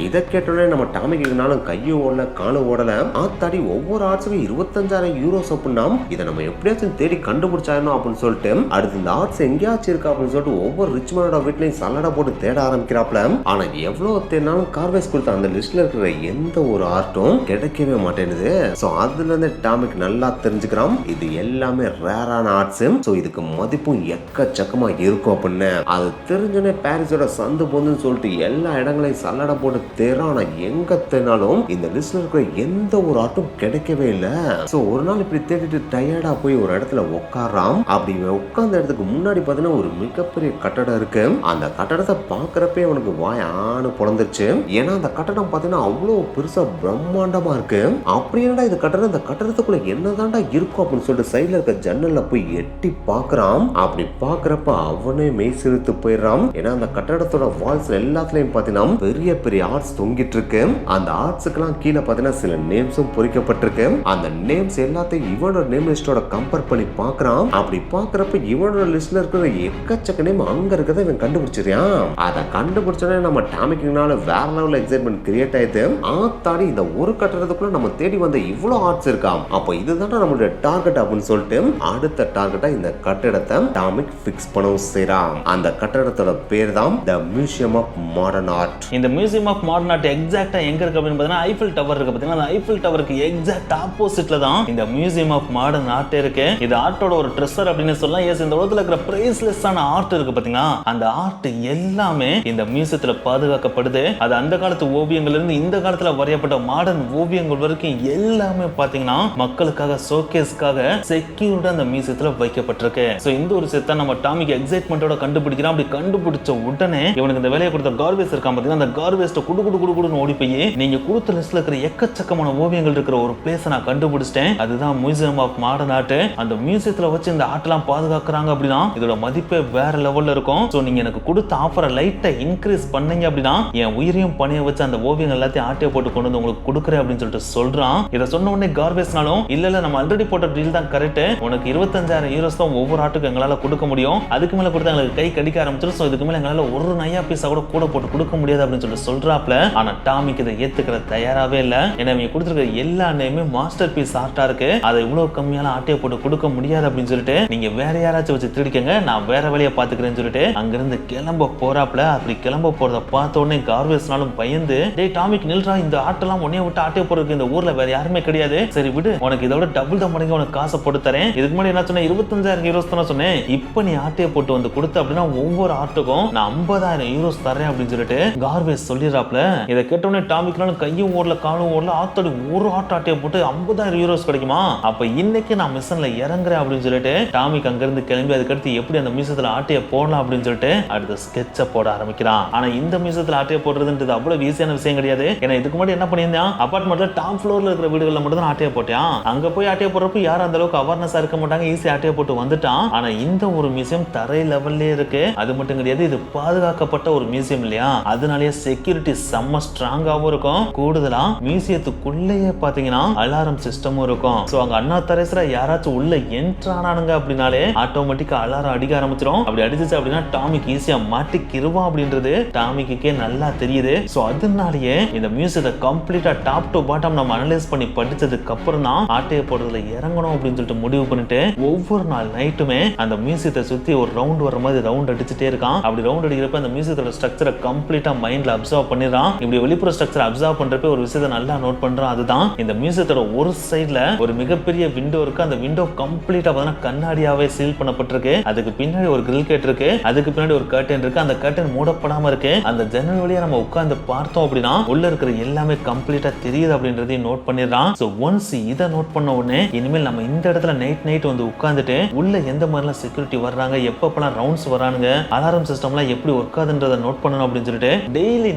இதை கேட்டோன்னே நம்ம டாமிக் இருந்தாலும் கையும் ஓடல காலும் ஓடல. ஆத்தாடி, ஒவ்வொரு ஆர்ட்ஸுக்கும் 25,000 யூரோஸ் அப்படின்னா இதை நம்ம எப்படியாச்சும் எப்படியாச்சும் தேடி கண்டுபிடிச்சாயணும் அப்படின்னு சொல்லிட்டு அடுத்து இந்த ஆர்ட்ஸ் எங்கேயாச்சும் இருக்கா அப்படின்னு சொல்லிட்டு ஒவ்வொரு ரிச் மேனோட வீட்லயும் சல்லடை போட்டு தேட ஆரம்பிக்கிறாப்ல. ஆனா எவ்வளவு தேடினாலும் கார்வேஸ் கொடுத்த அந்த லிஸ்ட்ல இருக்கிற எந்த ஒரு ஆர்ட்டும் கிடைக்கவே மாட்டேங்குது. சோ அதுல இருந்து டாமிக் நல்லா தெரிஞ்சுக்கிறான் இது எல்லாமே ரேரான ஆர்ட்ஸ். சோ இதுக்கு மதிப்பும் எக்கச்சக்கமா இருக்கும் அப்படின்னு. அது தெரிஞ்சோடனே பாரிஸோட சந்து பொந்துன்னு சொல்லிட்டு எல்லா இடங்களையும் சல்லடை போட்டு தேடுறான். ஆனா எங்க தேடினாலும் இந்த லிஸ்ட்ல இருக்கிற எந்த ஒரு ஆர்ட்டும் கிடைக்கவே இல்லை. சோ ஒரு நாள் இப்படி தேடிட்டு டயர்டா போய் ஒரு இடத்துல உட்காராம். அப்படி உட்கார்ந்த இடத்துக்கு முன்னாடி பாத்தீங்கன்னா ஒரு மிகப்பெரிய கட்டடம் இருக்கு. அந்த கட்டடத்தை பாக்குறப்பே அவனுக்கு வாய் ஆணு பொழந்துருச்சு. ஏன்னா அந்த கட்டடம் பாத்தீங்கன்னா அவ்வளவு பெருசா பிரம்மாண்டமா இருக்கு. அப்படி என்னடா இது கட்டடம், இந்த கட்டடத்துக்குள்ள என்னதான்டா இருக்கும் அப்படின்னு சொல்லிட்டு சைட்ல இருக்க ஜன்னல்ல போய் எட்டி பாக்குறான். அப்படி பாக்குறப்ப அவனே மெய் சிரித்து போயிடுறான். ஏன்னா அந்த கட்டடத்தோட வால்ஸ் எல்லாத்துலயும் பாத்தீங்கன்னா பெரிய பெரிய ஆர்ட்ஸ் தொங்கிட்டு இருக்கு. அந்த ஆர்ட்ஸுக்கெல்லாம் கீழே பாத்தீங்கன்னா சில நேம்ஸும் பொறிக்கப்பட்டிருக்கு. அந்த நேம்ஸ் எல்லாத்தையும் இவனோட நேம் லிஸ்டோட கம்பேர் பண்ணி பாக்குறான். அப்படி பாக்குறப்ப இவனோட லிஸ்ட்ல இருக்கிற எக்கச்சக்க நேம் அங்க இருக்கிறத இவன் கண்டுபிடிச்சிருக்கான். அதை கண்டுபிடிச்சோன்னே நம்ம டாமிக்னால வேற லெவல் எக்ஸைட்மெண்ட் கிரியேட் ஆயிடுது. ஆத்தாடி இந்த ஒரு கட்டடத்துக்குள்ள நம்ம தேடி வந்த இவ்வளவு ஆர்ட்ஸ் இருக்காம். அப்போ இதுதான் நம்மளுடைய டார்கெட் அப்படின்னு சொல்லிட்டு அடுத்த டார்கெட்டா இந்த கட்டடத்தை டாமிக் ஃபிக்ஸ் பண்ணவும் செய்றான். அந்த கட்டடத்தோட பேர் தான் தி மியூசியம் ஆஃப் மாடர்ன் ஆர்ட். இந்த மியூசியம் ஆஃப் மாடர்ன் ஆர்ட் எக்ஸாக்ட்டா எங்க இருக்கு அப்படின்னு பார்த்தீங்கன்னா ஐஃபில் டவர் இருக்கு. பார்த்தீங்கன்னா அந்த ஐஃபில் டவருக்கு எக்ஸாக்ட் ஆப்போசிட்ல தான் இந்த மியூசியம் ஆஃப் மாடர்ன் ஆர்ட் இருக்கு. இது ஆர்ட்டோட ஒரு ட்ரெஷர் அப்படின்னு சொல்லலாம். எஸ், இந்த உலகத்துல இருக்கிற பிரைஸ்லெஸ்ஸான ஆர்ட் இருக்கு பாத்தீங்களா, அந்த ஆர்ட் எல்லாமே இந்த மியூசியத்துல பாதுகாக்கப்படுது. அது அந்த காலத்து ஓவியங்கள்ல இருந்து இந்த காலத்துல வரையப்பட்ட மாடர்ன் ஓவியங்கள் வரைக்கும் எல்லாமே பாத்தீங்கன்னா மக்களுக்காக ஷோகேஸ்க்காக செக்யூர்டா அந்த மியூசியத்துல வைக்கப்பட்டிருக்கு. சோ இந்த ஒரு செட்டை நம்ம டாமிக் எக்ஸைட்மெண்டோட கண்டுபிடிக்கிறான். அப்படி கண்டுபிடிச்ச உடனே இவனுக்கு இந்த வேலையை கொடுத்த கார்வேஸ் இருக்கான் பாத்தீங்கன்னா, அந்த கார்வேஸ்ட குடுன்னு ஓடி போய் நீங்க கொடுத்த லிஸ்ட்ல இருக்கிற எக்கச்சக்கமான ஓவியங்கள் இருக்கிற ஒரு பிளேஸ் நான் கண்டுபிடிச்சிட்டேன், அதுதான் மியூசியம் ஆஃப் மாடர்ன் ஆர்ட். அந்த மியூசியத்துல வச்சு இந்த ஆர்ட்லாம் பாதுகாக்கறாங்க அப்படின்னா இதோட மதிப்பே வேற லெவல்ல இருக்கும். சோ நீங்க எனக்கு கொடுத்த ஆஃபரை லைட்டா இன்க்ரீஸ் பண்ணீங்க அப்படின்னா என் உயிரையும் பணிய வச்சு அந்த ஓவியங்கள் எல்லாத்தையும் ஆட்டையை போட்டு கொண்டு வந்து உங்களுக்கு கொடுக்குறேன் அப்படின்னு சொல்லிட்டு சொல்றான். இதை சொன்ன உடனே கார்வேஸ்னாலும் இல்ல நம்ம ஆல்ரெடி போட்ட டீல் தான் கரெக்ட், உனக்கு 25,000 யூரோஸ் தான் ஒவ்வொரு ஆட்டுக்கும் எங்களால கொடுக்க முடியும், அதுக்கு மேல கொடுத்தா எங்களுக்கு கை கடிக்க ஆரம்பிச்சிடும். சோ இதுக்கு மேல எங்களால ஒரு நையா பீஸா கூட போட்டு கொடுக்க முடியாது அப்படின்னு சொல்லிட்டு சொல்றாப்ல. ஆனா டாமிக் இதை ஏத்துக்கிற தயாராவே இல்ல. ஏன்னா இவங்க கொடுத்துருக்க எல்லா நேமே மாஸ்டர் பீஸ் ஆர்ட்டா இருக்கு, அதை இவ்வளவு கம்மியான ஆட்டையை போட்டு கொடுக்க முடியாது அப்படின்னு சொல்லிட்டு நீங்க வேற யாராச்சும் வச்சு திருடிக்கங்க, நான் வேற வேலையை பாத்துக்கிறேன்னு சொல்லிட்டு அங்கிருந்து கிளம்ப போறாப்ல. அப்படி கிளம்ப போறத பார்த்த உடனே கார்வேஸ்னாலும் பயந்து, டேய் டாமிக் நில்றா, இந்த ஆட்டெல்லாம் உன்னைய விட்டு ஆட்டையை போறதுக்கு இந்த ஊர்ல வேற யாருமே கிடையாது, சரி விடு, உனக்கு இதோட டபுள் தான் மடங்கு உனக்கு காசை போட்டு தரேன். இதுக்கு முன்னாடி என்ன சொன்னேன், 25,000 யூரோஸ் தானே சொன்னேன், இப்ப நீ ஆட்டையை போட்டு வந்து கொடுத்த அப்படின்னா ஒவ்வொரு ஆட்டுக்கும் நான் 50,000 யூரோஸ் தரேன் அப்படின்னு சொல்லிட்டு கார்வேஸ் சொல்லிடுறாப்ல. இதை கேட்டோடனே டாமிக்னாலும் கையும் ஓடல காலும் ஓடல, ஆத்தோட ஒரு ஆட்டையை போட்டு 50,000 யூரோஸ் கிடைக்குமா, அப்ப இன்னைக்கு நான் மிஷன்ல இறங்குறேன் அப்படின்னு சொல்லிட்டு டாமிக் அங்கிருந்து கிளம்பி அதுக்கடுத்து எப்படி அந்த மியூசியத்துல ஆட்டையை போடலாம் அப்படின்னு சொல்லிட்டு அடுத்த ஸ்கெட்சை போட ஆரம்பிக்கிறான். ஆனா இந்த மியூசியத்துல ஆட்டையை போடுறதுன்றது அவ்வளவு ஈஸியான விஷயம் கிடையாது. ஏன்னா இதுக்கு முன்னாடி என்ன பண்ணியிருந்தான், அபார்ட்மெண்ட்ல டாப் ஃப்ளோர்ல இருக்கிற வீடுகள்ல மட்டும் தான் ஆட்டையை போட்டான். அங்க போய் ஆட்டையை போடுறப்ப யாரும் அந்த அளவுக்கு அவேர்னஸா இருக்க மாட்டாங்க, ஈஸி ஆட்டையை போட்டு வந்துட்டான். ஆனா இந்த ஒரு மியூசியம் தரை லெவல்லே இருக்கு, அது மட்டும் கிடையாது, இது பாதுகாக்கப்பட்ட ஒரு மியூசியம் இல்லையா, அதனாலேயே செக்யூரிட்டி செம்ம ஸ்ட்ராங்காவும் இருக்கும். கூடுதலா மியூசியத்துக்குள்ளேயே பாத்தீங்கன்னா அலாரம் சிஸ்டமும் இருக்கும். சோ அங்க அண்ணா தரேசரா யாராச்சும் உள்ள என்ட்ரானானுங்க அப்படின்னாலே ஆட்டோமேட்டிக்கா அலாரம் அடிக்க ஆரம்பிச்சிடும். அப்படி அடிச்சிச்சு அப்படின்னா டாமிக் ஈஸியா மாட்டிக்கிருவான் அப்படின்றது டாமிக்கே நல்லா தெரியுது. சோ அதனாலேயே இந்த மியூசியத்தை கம்ப்ளீட்டா டாப் டு பாட்டம் நம்ம அனலைஸ் பண்ணி படிச்சதுக்கு அப்புறம் தான் ஆட்டையை போடுறதுல இறங்கணும் அப்படின்னு சொல்லிட்டு முடிவு பண்ணிட்டு ஒவ்வொரு நாள் நைட்டுமே அந்த மியூசியத்தை சுத்தி ஒரு ரவுண்ட் வர மாதிரி ரவுண்ட் அடிச்சுட்டே இருக்கான். அப்படி ரவுண்ட் அடிக்கிறப்ப அந்த மியூசியத்தோட ஸ்ட்ரக்சரை கம்ப்ளீட்டா மைண்ட்ல அப்சர்வ் பண்ணிடுறான். இப்படி வெளிப்புற ஸ்ட்ரக்சர் அப்சர்வ் பண்றப்ப ஒரு விஷயத்தை நல்லா நோட் பண்றான். அதுதான் இந்த மியூசியத்தோட ஒரு சைடுல ஒரு மிகப்பெரிய விண்டோ இருக்கு. அந்த விண்டோ கம்ப்ளீட்டா கண்ணாடியாவே சீல் பண்ணப்பட்டிருக்கு. அதுக்கு பின்னாடி ஒரு கிரில் கேட் இருக்கு, அதுக்கு பின்னாடி ஒரு கர்டன் இருக்கு. அந்த கர்டன் மூடப்படாம இருக்கு. அந்த ஜன்னல் வழியா நம்ம உட்கார்ந்து பார்த்தோம் அப்படின்னா உள்ள இருக்கிற எல்லாமே கம்ப்ளீட்டா தெரியுது அப்படின்றதையும் நோட் பண்ணிடுறான். சோ ஒன்ஸ் இதை நோட் பண்ண உடனே இனிமேல் நம்ம இந்த இடத்துல நைட் வந்து உட்கார்ந்துட்டு உள்ள எந்த மாதிரிலாம் செக்யூரிட்டி வர்றாங்க, எப்பப்பெல்லாம் ரவுண்ட்ஸ் வரானுங்க, அலாரம் சிஸ்டம்லாம் எப்படி ஒர்க் ஆகுதுன்றதை நோட் பண்ணணும் அப்படின்னு சொல்லிட்டு டெய்லி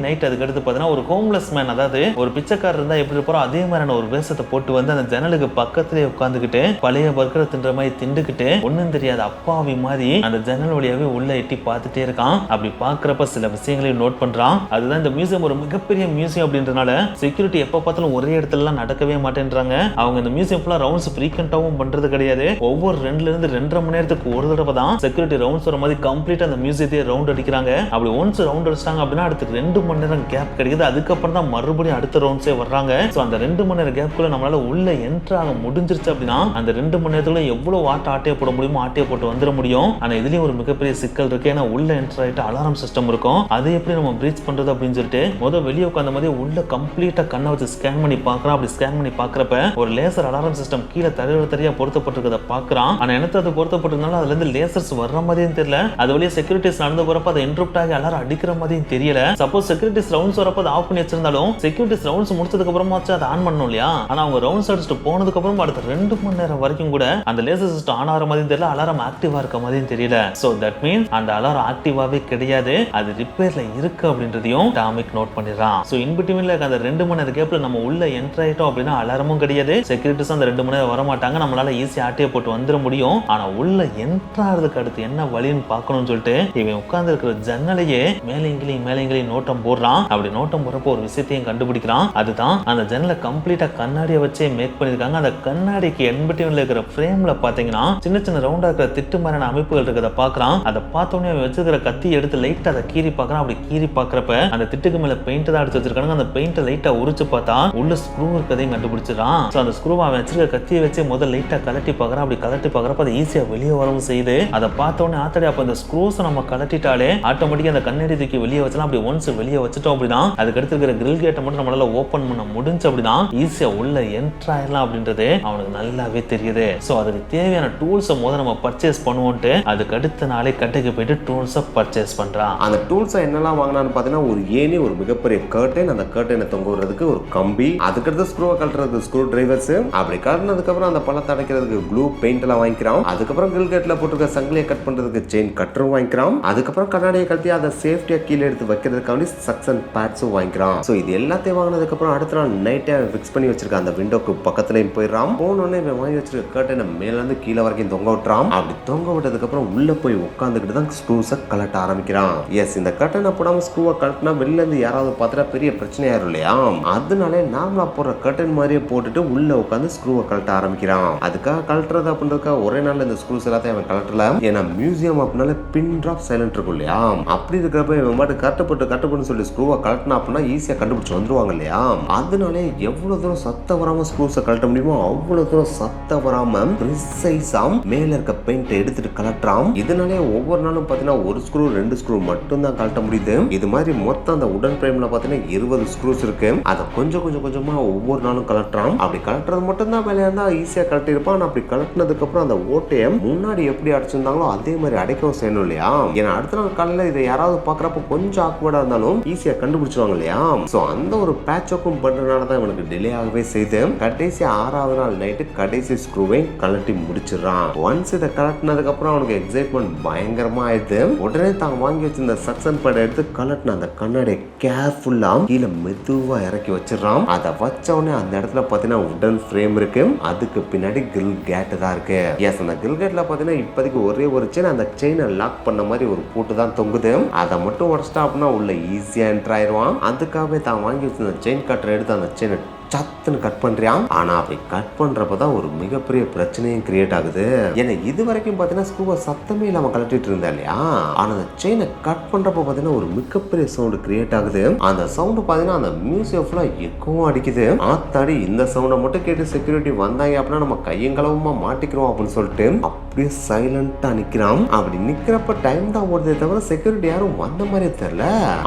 நைட் அதுக்கு அடுத்து பார்த்தீங்கன்னா ஒரு ஹோம்லெஸ் மேன், அதாவது ஒரு பிச்சைக்காரர் இருந்தா எப்படி இருப்பாரோ அதே மாதிரியான ஒரு வேஷத்தை போட்டு வந்து அந்த ஜன்னலுக்கு பக்கத்திலே உட்கார்ந்துக்கிட்டு பழைய பர்கரை தின்ற மாதிரி திண்டுக்கிட்டு ஒன்னும் தெரியாத அப்பாவி மாதிரி அந்த ஜன்னல் வழியாவே உள்ள எட்டி பார்த்துட்டே இருக்கான். அப்படி பாக்குறப்ப சில விஷயங்களையும் நோட் பண்றான். அதுதான் இந்த மியூசியம் ஒரு மிகப்பெரிய மியூசியம் அப்படின்றனால செக்யூரிட்டி எப்ப பார்த்தாலும் ஒரே இடத்துல நடக்கவே மாட்டேன்றாங்க. அவங்க இந்த மியூசியம் ஃபுல்லா ரவுண்ட்ஸ் ஃப்ரீக்வென்ட்டாவும் பண்றது கிடையாது. ஒவ்வொரு 2 இருந்து 2.5 மணி நேரத்துக்கு ஒரு தடவை தான் செக்யூரிட்டி ரவுண்ட்ஸ் வர மாதிரி கம்ப்ளீட்டா அந்த மியூசியத்தையே ரவுண்ட் அடிக்கிறாங்க. அப்படி ஒன்ஸ் ரவுண்ட் அடிச்சிட்டாங்க அப்படின்னா அடுத்து 2 மணி நேரம் கேப் கிடைக்குது. அதுக்கப்புறம் தான் மறுபடியும் அடுத்த ரவுண்ட்ஸே வர்றாங்க. சோ அந்த 2 மணி நேரம் கேப்குள்ள நம்மளால உள்ள என்ட்ரு ஆக முடிஞ்சிருச்சு அப்படின்னா அந்த 2 மணி நேரத்துக்கு இடத்துல எவ்வளவு ஆட்டையை போட முடியுமோ ஆட்டையை போட்டு வந்துட முடியும். ஆனா இதுலயும் ஒரு மிகப்பெரிய சிக்கல் இருக்கு. ஏன்னா உள்ள என்டர் ஆயிட்டு அலாரம் சிஸ்டம் இருக்கும். அதை எப்படி நம்ம பிரீச் பண்றது அப்படின்னு சொல்லிட்டு வெளியே உட்காந்த மாதிரி உள்ள கம்ப்ளீட்டா கண்ணை வச்சு ஸ்கேன் பண்ணி பாக்குறான். அப்படி ஸ்கேன் பண்ணி பாக்குறப்ப ஒரு லேசர் அலாரம் சிஸ்டம் கீழே தரையா பொருத்தப்பட்டிருக்கிறத பாக்குறான். ஆனா எனக்கு அது பொருத்தப்பட்டிருந்தாலும் அதுல இருந்து லேசர்ஸ் வர்ற மாதிரியும் தெரியல. அது வழியா செக்யூரிட்டிஸ் நடந்து போறப்ப அதை இன்டரப்ட் ஆகி அலாரம் அடிக்கிற மாதிரியும் தெரியல. சப்போஸ் செக்யூரிட்டிஸ் ரவுண்ட்ஸ் வரப்ப அதை ஆஃப் பண்ணி வச்சிருந்தாலும் செக்யூரிட்டிஸ் ரவுண்ட்ஸ் முடிச்சதுக்கு அப்புறமா அதை ஆன் பண்ணணும் இல்லையா? ஆனா அவங்க ரவுண்ட்ஸ் அடிச்சுட்டு போனதுக்கு அப்புறம் அடுத்த 2 மணி நேரம் வரைக்கும் கூட அந்த லேசர் சிஸ்டம் ஆன் ஆகிற மாதிரி தெரியல, அலாரம் ஆக்டிவா இருக்க மாதிரியும் தெரியல. சோ தட் மீன்ஸ் அந்த அலாரம் ஆக்டிவாவே கிடையாது, அது ரிப்பேர்ல இருக்கு அப்படின்றதையும் டாமிக் நோட் பண்ணிடுறான். சோ இன்பிட்வீன்ல அந்த 2 மணி நேரம் கேப்ல நம்ம உள்ள என்டர் ஆயிட்டோம் அப்படின்னா அலாரமும் கிடையாது, செக்யூரிட்டிஸ் அந்த 2 மணி நேரம் வர மாட்டாங்க, நம்மளால ஈஸியா ஆட்டையை போட்டு வந்துட முடியும். ஆனா உள்ள என்டர் ஆகிறதுக்கு அடுத்து என்ன வழின்னு பார்க்கணும்னு சொல்லிட்டு இவன் உட்கார்ந்து இருக்கிற ஜன்னலையே மேலைங்களையும் நோட்டம் போடுறான். அப்படி நோட்டம் போறப்போ ஒரு விஷயத்தையும் கண்டுபிடிக்கிறான். அதுதான் அந்த ஜன்னலை கம்ப்ளீட்டா கண்ணாடியை வச்சே மேக் பண்ணிருக்காங்க. அந்த கண்ணாடிக்கு என்பிட்வீன்ல இருக்கிற ஃப்ரேம்ல பாத்தீங்கன்னா சின்ன சின்ன ரவுண்டா இருக்கிற திட்டு மாதிரியான அமைப்புகள் இருக்கிறத பாக்குறான். அதை பார்த்தோன்னே வச்சிருக்கிற கத்தி எடுத்து லைட்டா அதை கீறி பாக்குறான். அப்படி கீறி பாக்குறப்ப அந்த திட்டுக்கு மேல பெயிண்ட் தான் அடிச்சு வச்சிருக்காங்க. அந்த பெயிண்ட் லைட்டா உரிச்சு பார்த்தா உள்ள ஸ்க்ரூ இருக்கதையும் கண்டுபிடிச்சிடறான். சோ அந்த ஸ்க்ரூவை அவன் வச்சிருக்க கத்தியை வச்சு முதல்ல லைட்டா கலட்டி பாக்குறான். அப்படி கலட்டி பாக்குறப்ப அது ஈஸியா வெளியே வரவும் செய்யுது. அதை பார்த்தோன்னே ஆத்தடி அப்ப இந்த ஸ்க்ரூஸ் நம்ம கலட்டிட்டாலே ஆட்டோமேட்டிக்கா அந்த கண்ணாடி தூக்கி வெளியே வச்சலாம். அப்படி ஒன்ஸ் வெளியே வச்சுட்டோம் அப்படின்னா அதுக்கு அடுத்து இருக்கிற கிரில் கேட்டை மட்டும் நம்மளால ஓபன் பண்ண முடிஞ்சு அப்படின்னா ஈஸியா உள்ள என்டர் ஆயிடலாம் அப்படின்றது அவனுக்கு நல்லாவே தெரியுது. சோ அதுக்கு தேவையான டூல்ஸை முதல்ல நம்ம பர்ச்சேஸ் பண்ணுவோம்ட்டு அதுக்கு அடுத்த நாளே கட்டைக்கு போயிட்டு டூல்ஸை பர்ச்சேஸ் பண்றான். அந்த டூல்ஸை என்னெல்லாம் வாங்கினான்னு பார்த்தீங்கன்னா ஒரு ஏணி, ஒரு மிகப்பெரிய கர்டன், அந்த கர்டனை தொங்க விடுறதுக்கு ஒரு கம்பி, அதுக்கடுத்து ஸ்க்ரூவை கழட்டுறதுக்கு ஸ்க்ரூ டிரைவர்ஸ், அப்படி கழட்டினதுக்கு அப்புறம் அந்த பழத்தை அடைக்கிறதுக்கு க்ளூ பெயிண்ட் எல்லாம் வாங்கிக்கிறான். அதுக்கப்புறம் கிரில் கேட்ல போட்டுருக்க சங்கிலியை கட் பண்றதுக்கு செயின் கட்டரும் வாங்கிக்கிறான். அதுக்கப்புறம் கண்ணாடியை கழட்டி அதை சேஃப்டியா கீழே எடுத்து வைக்கிறதுக்காண்டி சக்சன் பேட்ஸும் வாங்கிக்கிறான். ஸோ இது எல்லாத்தையும் வாங்கினதுக்கு அப்புறம் அடுத்த நாள் நைட்டே ஃபிக்ஸ் பண்ணி வச்சிருக்க அந்த விண்டோக்கு பக்கத்துலயும் போயிடறான். போனோடனே இவன் வாங்கி வச்சிருக்க கர்டனை மேல இருந்து கீழே வரைக்கும் தொங்க விட்டுறான். அப்படி தொங்க விட்டதுக்கு அப்புறம் உள்ள போய் உட்காந்துக்கிட்டு தான் ஸ்க்ரூஸை கலட்ட ஆரம்பிக்கிறான். எஸ், இந்த கர்டனை போடாம ஸ்க்ரூவை கலட்டினா வெளில இருந்து யாராவது பார்த்துட்டா பெரிய பிரச்சனை ஆயிரும் இல்லையா? அதனாலே நார்மலா போடுற கர்டன் மாதிரியே போட்டுட்டு உள்ள உட்காந்து ஸ்க்ரூவை கலட்ட ஆரம்பிக்கிறான். அதுக்காக கலட்டுறது அப்படின்றதுக்காக ஒரே நாள்ல இந்த ஸ்க்ரூஸ் எல்லாத்தையும் அவன் கலட்டல. ஏன்னா மியூசியம் அப்படின்னால பின் டிராப் சைலண்ட் இருக்கும் இல்லையா? அப்படி இருக்கிறப்ப இவன் பாட்டு கட்டப்பட்டு சொல்லி ஸ்க்ரூவை கலட்டினா அப்படின்னா ஈஸியா கண்டுபிடிச்சு வந்துருவாங்க இல்லையா? அதனாலே எவ்வளவு தூரம் சத்தம் வராம ஸ்க்ரூஸை கலட்ட முடியுமோ அவ்வளவு தூரம் சத்தம் வராம ப்ரிசைஸா மேல இருக்க பெயிண்ட் எடுத்துட்டு கலட்டுறான். இதனாலே ஒவ்வொரு நாளும் பாத்தீங்கன்னா ஒரு ஸ்க்ரூ 2 ஸ்க்ரூ மட்டும் தான் கலட்ட முடியுது. இது மாதிரி மொத்தம் அந்த உடன் பிரேம்ல பாத்தீங்கன்னா 20 ஸ்க்ரூஸ் இருக்கு. அதை கொஞ்சமா ஒவ்வொரு நாளும் கலட்டுறான். அப்படி கலட்டுறது மட்டும் தான் வேலையா இருந்தா ஈஸியா கலட்டிருப்பான். அப்படி கலட்டினதுக்கு அப்புறம் அந்த ஓட்டையை முன்னாடி எப்படி அடைச்சிருந்தாங்களோ அதே மாதிரி அடைக்கவும் செய்யணும் இல்லையா? ஏன்னா அடுத்த நாள் காலையில இதை யாராவது பாக்குறப்ப கொஞ்சம் ஆக்வர்டா இருந்தாலும் ஈஸியா கண்டுபிடிச்சிருவாங்க இல்லையா? சோ அந்த ஒரு பேட்சக்கும் பண்றதுனாலதான் இவனுக்கு டிலே ஆகவே செய்து கடைசி 6வது நாள் நைட்டு கடைசி ஸ்க்ரூவை கலட்டி முடிச்சிடறான். ஒன்ஸ் இதை கலட்டினதுக்கு அப்புறம் அவனுக்கு எக்ஸைட்மெண்ட் பயங்கரமா ஆயிடுது. உடனே தான் வாங்கி வச்சிருந்த சக்சன் பேட் எடுத்து கலட்டின அந்த கண்ணாடியை கேர்ஃபுல்லா கீழே மெதுவா இறக்கி வச்சிடறான். அதை வச்ச உடனே அந்த இடத்துல பாத்தீங்கன்னா உடன் ஃப்ரேம் இருக்கு, அதுக்கு பின்னாடி கிரில் கேட் தான் இருக்கு. எஸ், அந்த கிரில் கேட்ல பாத்தீங்கன்னா இப்போதைக்கு ஒரே ஒரு செயின், அந்த செயினை லாக் பண்ண மாதிரி ஒரு பூட்டு தான் தொங்குது. அதை மட்டும் உடச்சிட்டா அப்படின்னா உள்ள ஈஸியா என்டர் ஆயிடுவான். அதுக்காகவே தான் வாங்கி வச்சிருந்த செயின் கட்டரை எடுத்து அந்த செயினை சத்துன்னு கட் பண்றியான். ஆனா அப்படி கட் பண்றப்பதான் ஒரு மிகப்பெரிய பிரச்சனையும் கிரியேட் ஆகுது. ஏன்னா இது வரைக்கும் பாத்தீங்கன்னா ஸ்க்ரூவை சத்தமே இல்லாம கலட்டிட்டு இருந்தா இல்லையா? ஆனா அந்த செயினை கட் பண்றப்ப பாத்தீங்கன்னா ஒரு மிகப்பெரிய சவுண்ட் கிரியேட் ஆகுது. அந்த சவுண்ட் பாத்தீங்கன்னா அந்த மியூசியம் ஃபுல்லா எக்கவும் அடிக்குது. ஆத்தாடி, இந்த சவுண்டை மட்டும் கேட்டு செக்யூரிட்டி வந்தாங்க அப்படின்னா நம்ம கையங்களவுமா மாட்டிக்கிறோம் அப்படின்னு சொல்லிட்டு அப்படியே சைலண்டா நிக்கிறான். அப்படி நிக்கிறப்ப டைம் தான் ஓடுதே தவிர செக்யூரிட்டி யாரும் வந்த மாதிரியே தெரியல.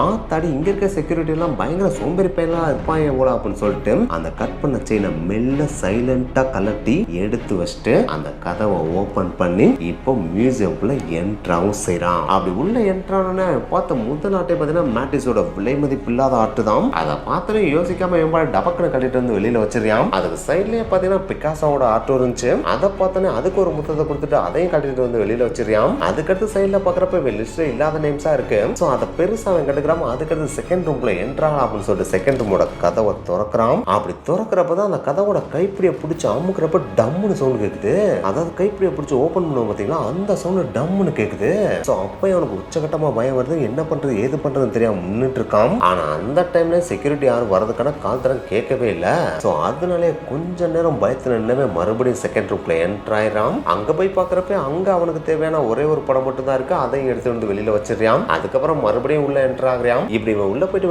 ஆத்தாடி, இங்க இருக்க செக்யூரிட்டி எல்லாம் பயங்கர சோம்பேறி பையெல்லாம் இருப்பாங்க போல அப்படின்னு சொல்லிட்டு அந்த கட் பண்ண செயினை மெல்ல சைலண்டா கலட்டி எடுத்து வச்சுட்டு அந்த கதவை ஓபன் பண்ணி இப்போ மியூசியம்குள்ள என்ட்ராவும் செய்யறான். அப்படி உள்ள என்ட்ரானே பார்த்த முதல் ஆட்டை பார்த்தீங்கன்னா மேட்டிஸோட விலை மதிப்பு இல்லாத ஆட்டு தான். அதை பார்த்துட்டு யோசிக்காம எம்பாடு டபக்குன்னு கட்டிட்டு வந்து வெளியில வச்சிருக்கான். அதுக்கு சைட்லயே பார்த்தீங்கன்னா பிகாசோட ஆட்டோ இருந்துச்சு. அதை பார்த்தோன்னே அதுக்கு ஒரு முத்தத்தை கொடுத்துட்டு அதையும் கட்டிட்டு வந்து வெளியில வச்சிருக்கான். அதுக்கடுத்து சைட்ல பாக்குறப்ப லிஸ்ட்ல இல்லாத நேம்ஸா இருக்கு. சோ அதை பெருசா அவன் கட்டுக்கிறாம அதுக்கடுத்து செகண்ட் ரூம்ல என்ட்ரா அப்படின்னு சொல்லிட்டு செகண்ட் ரூமோட கதவை திறக்கிறான். அப்படி திறக்கிறப்பதான் அந்த கதவோட கைப்பிடியை பிடிச்சி அமுக்கிறப்ப டம்முன்னு சவுண்ட் கேக்குது. அதாவது கைப்பிடியை பிடிச்சி ஓபன் பண்ணுவோம் பாத்தீங்களா, அந்த சவுண்ட் டம்முன்னு கேக்குது. சோ அப்பயும் அவனுக்கு உச்சகட்டமா பயம் வருது. என்ன பண்றது ஏது பண்றதுன்னு தெரியாம நின்னுட்டு இருக்கான். ஆனா அந்த டைம்ல செக்யூரிட்டி யாரும் வரதுக்கான கால் தரம் கேட்கவே இல்லை. சோ அதனாலே கொஞ்ச நேரம் பயத்துல நின்னவே மறுபடியும் செகண்ட் ரூம்ல என்டர் ஆயிரான். அங்க போய் பார்க்க பாக்குறப்ப அங்க அவனுக்கு தேவையான ஒரே ஒரு படம் மட்டும் தான் இருக்கு. அதையும் எடுத்து வந்து வெளியில வச்சிருக்கான். அதுக்கப்புறம் மறுபடியும் உள்ள என்டர் ஆகுறான். இப்படி இவன் உள்ள போயிட்டு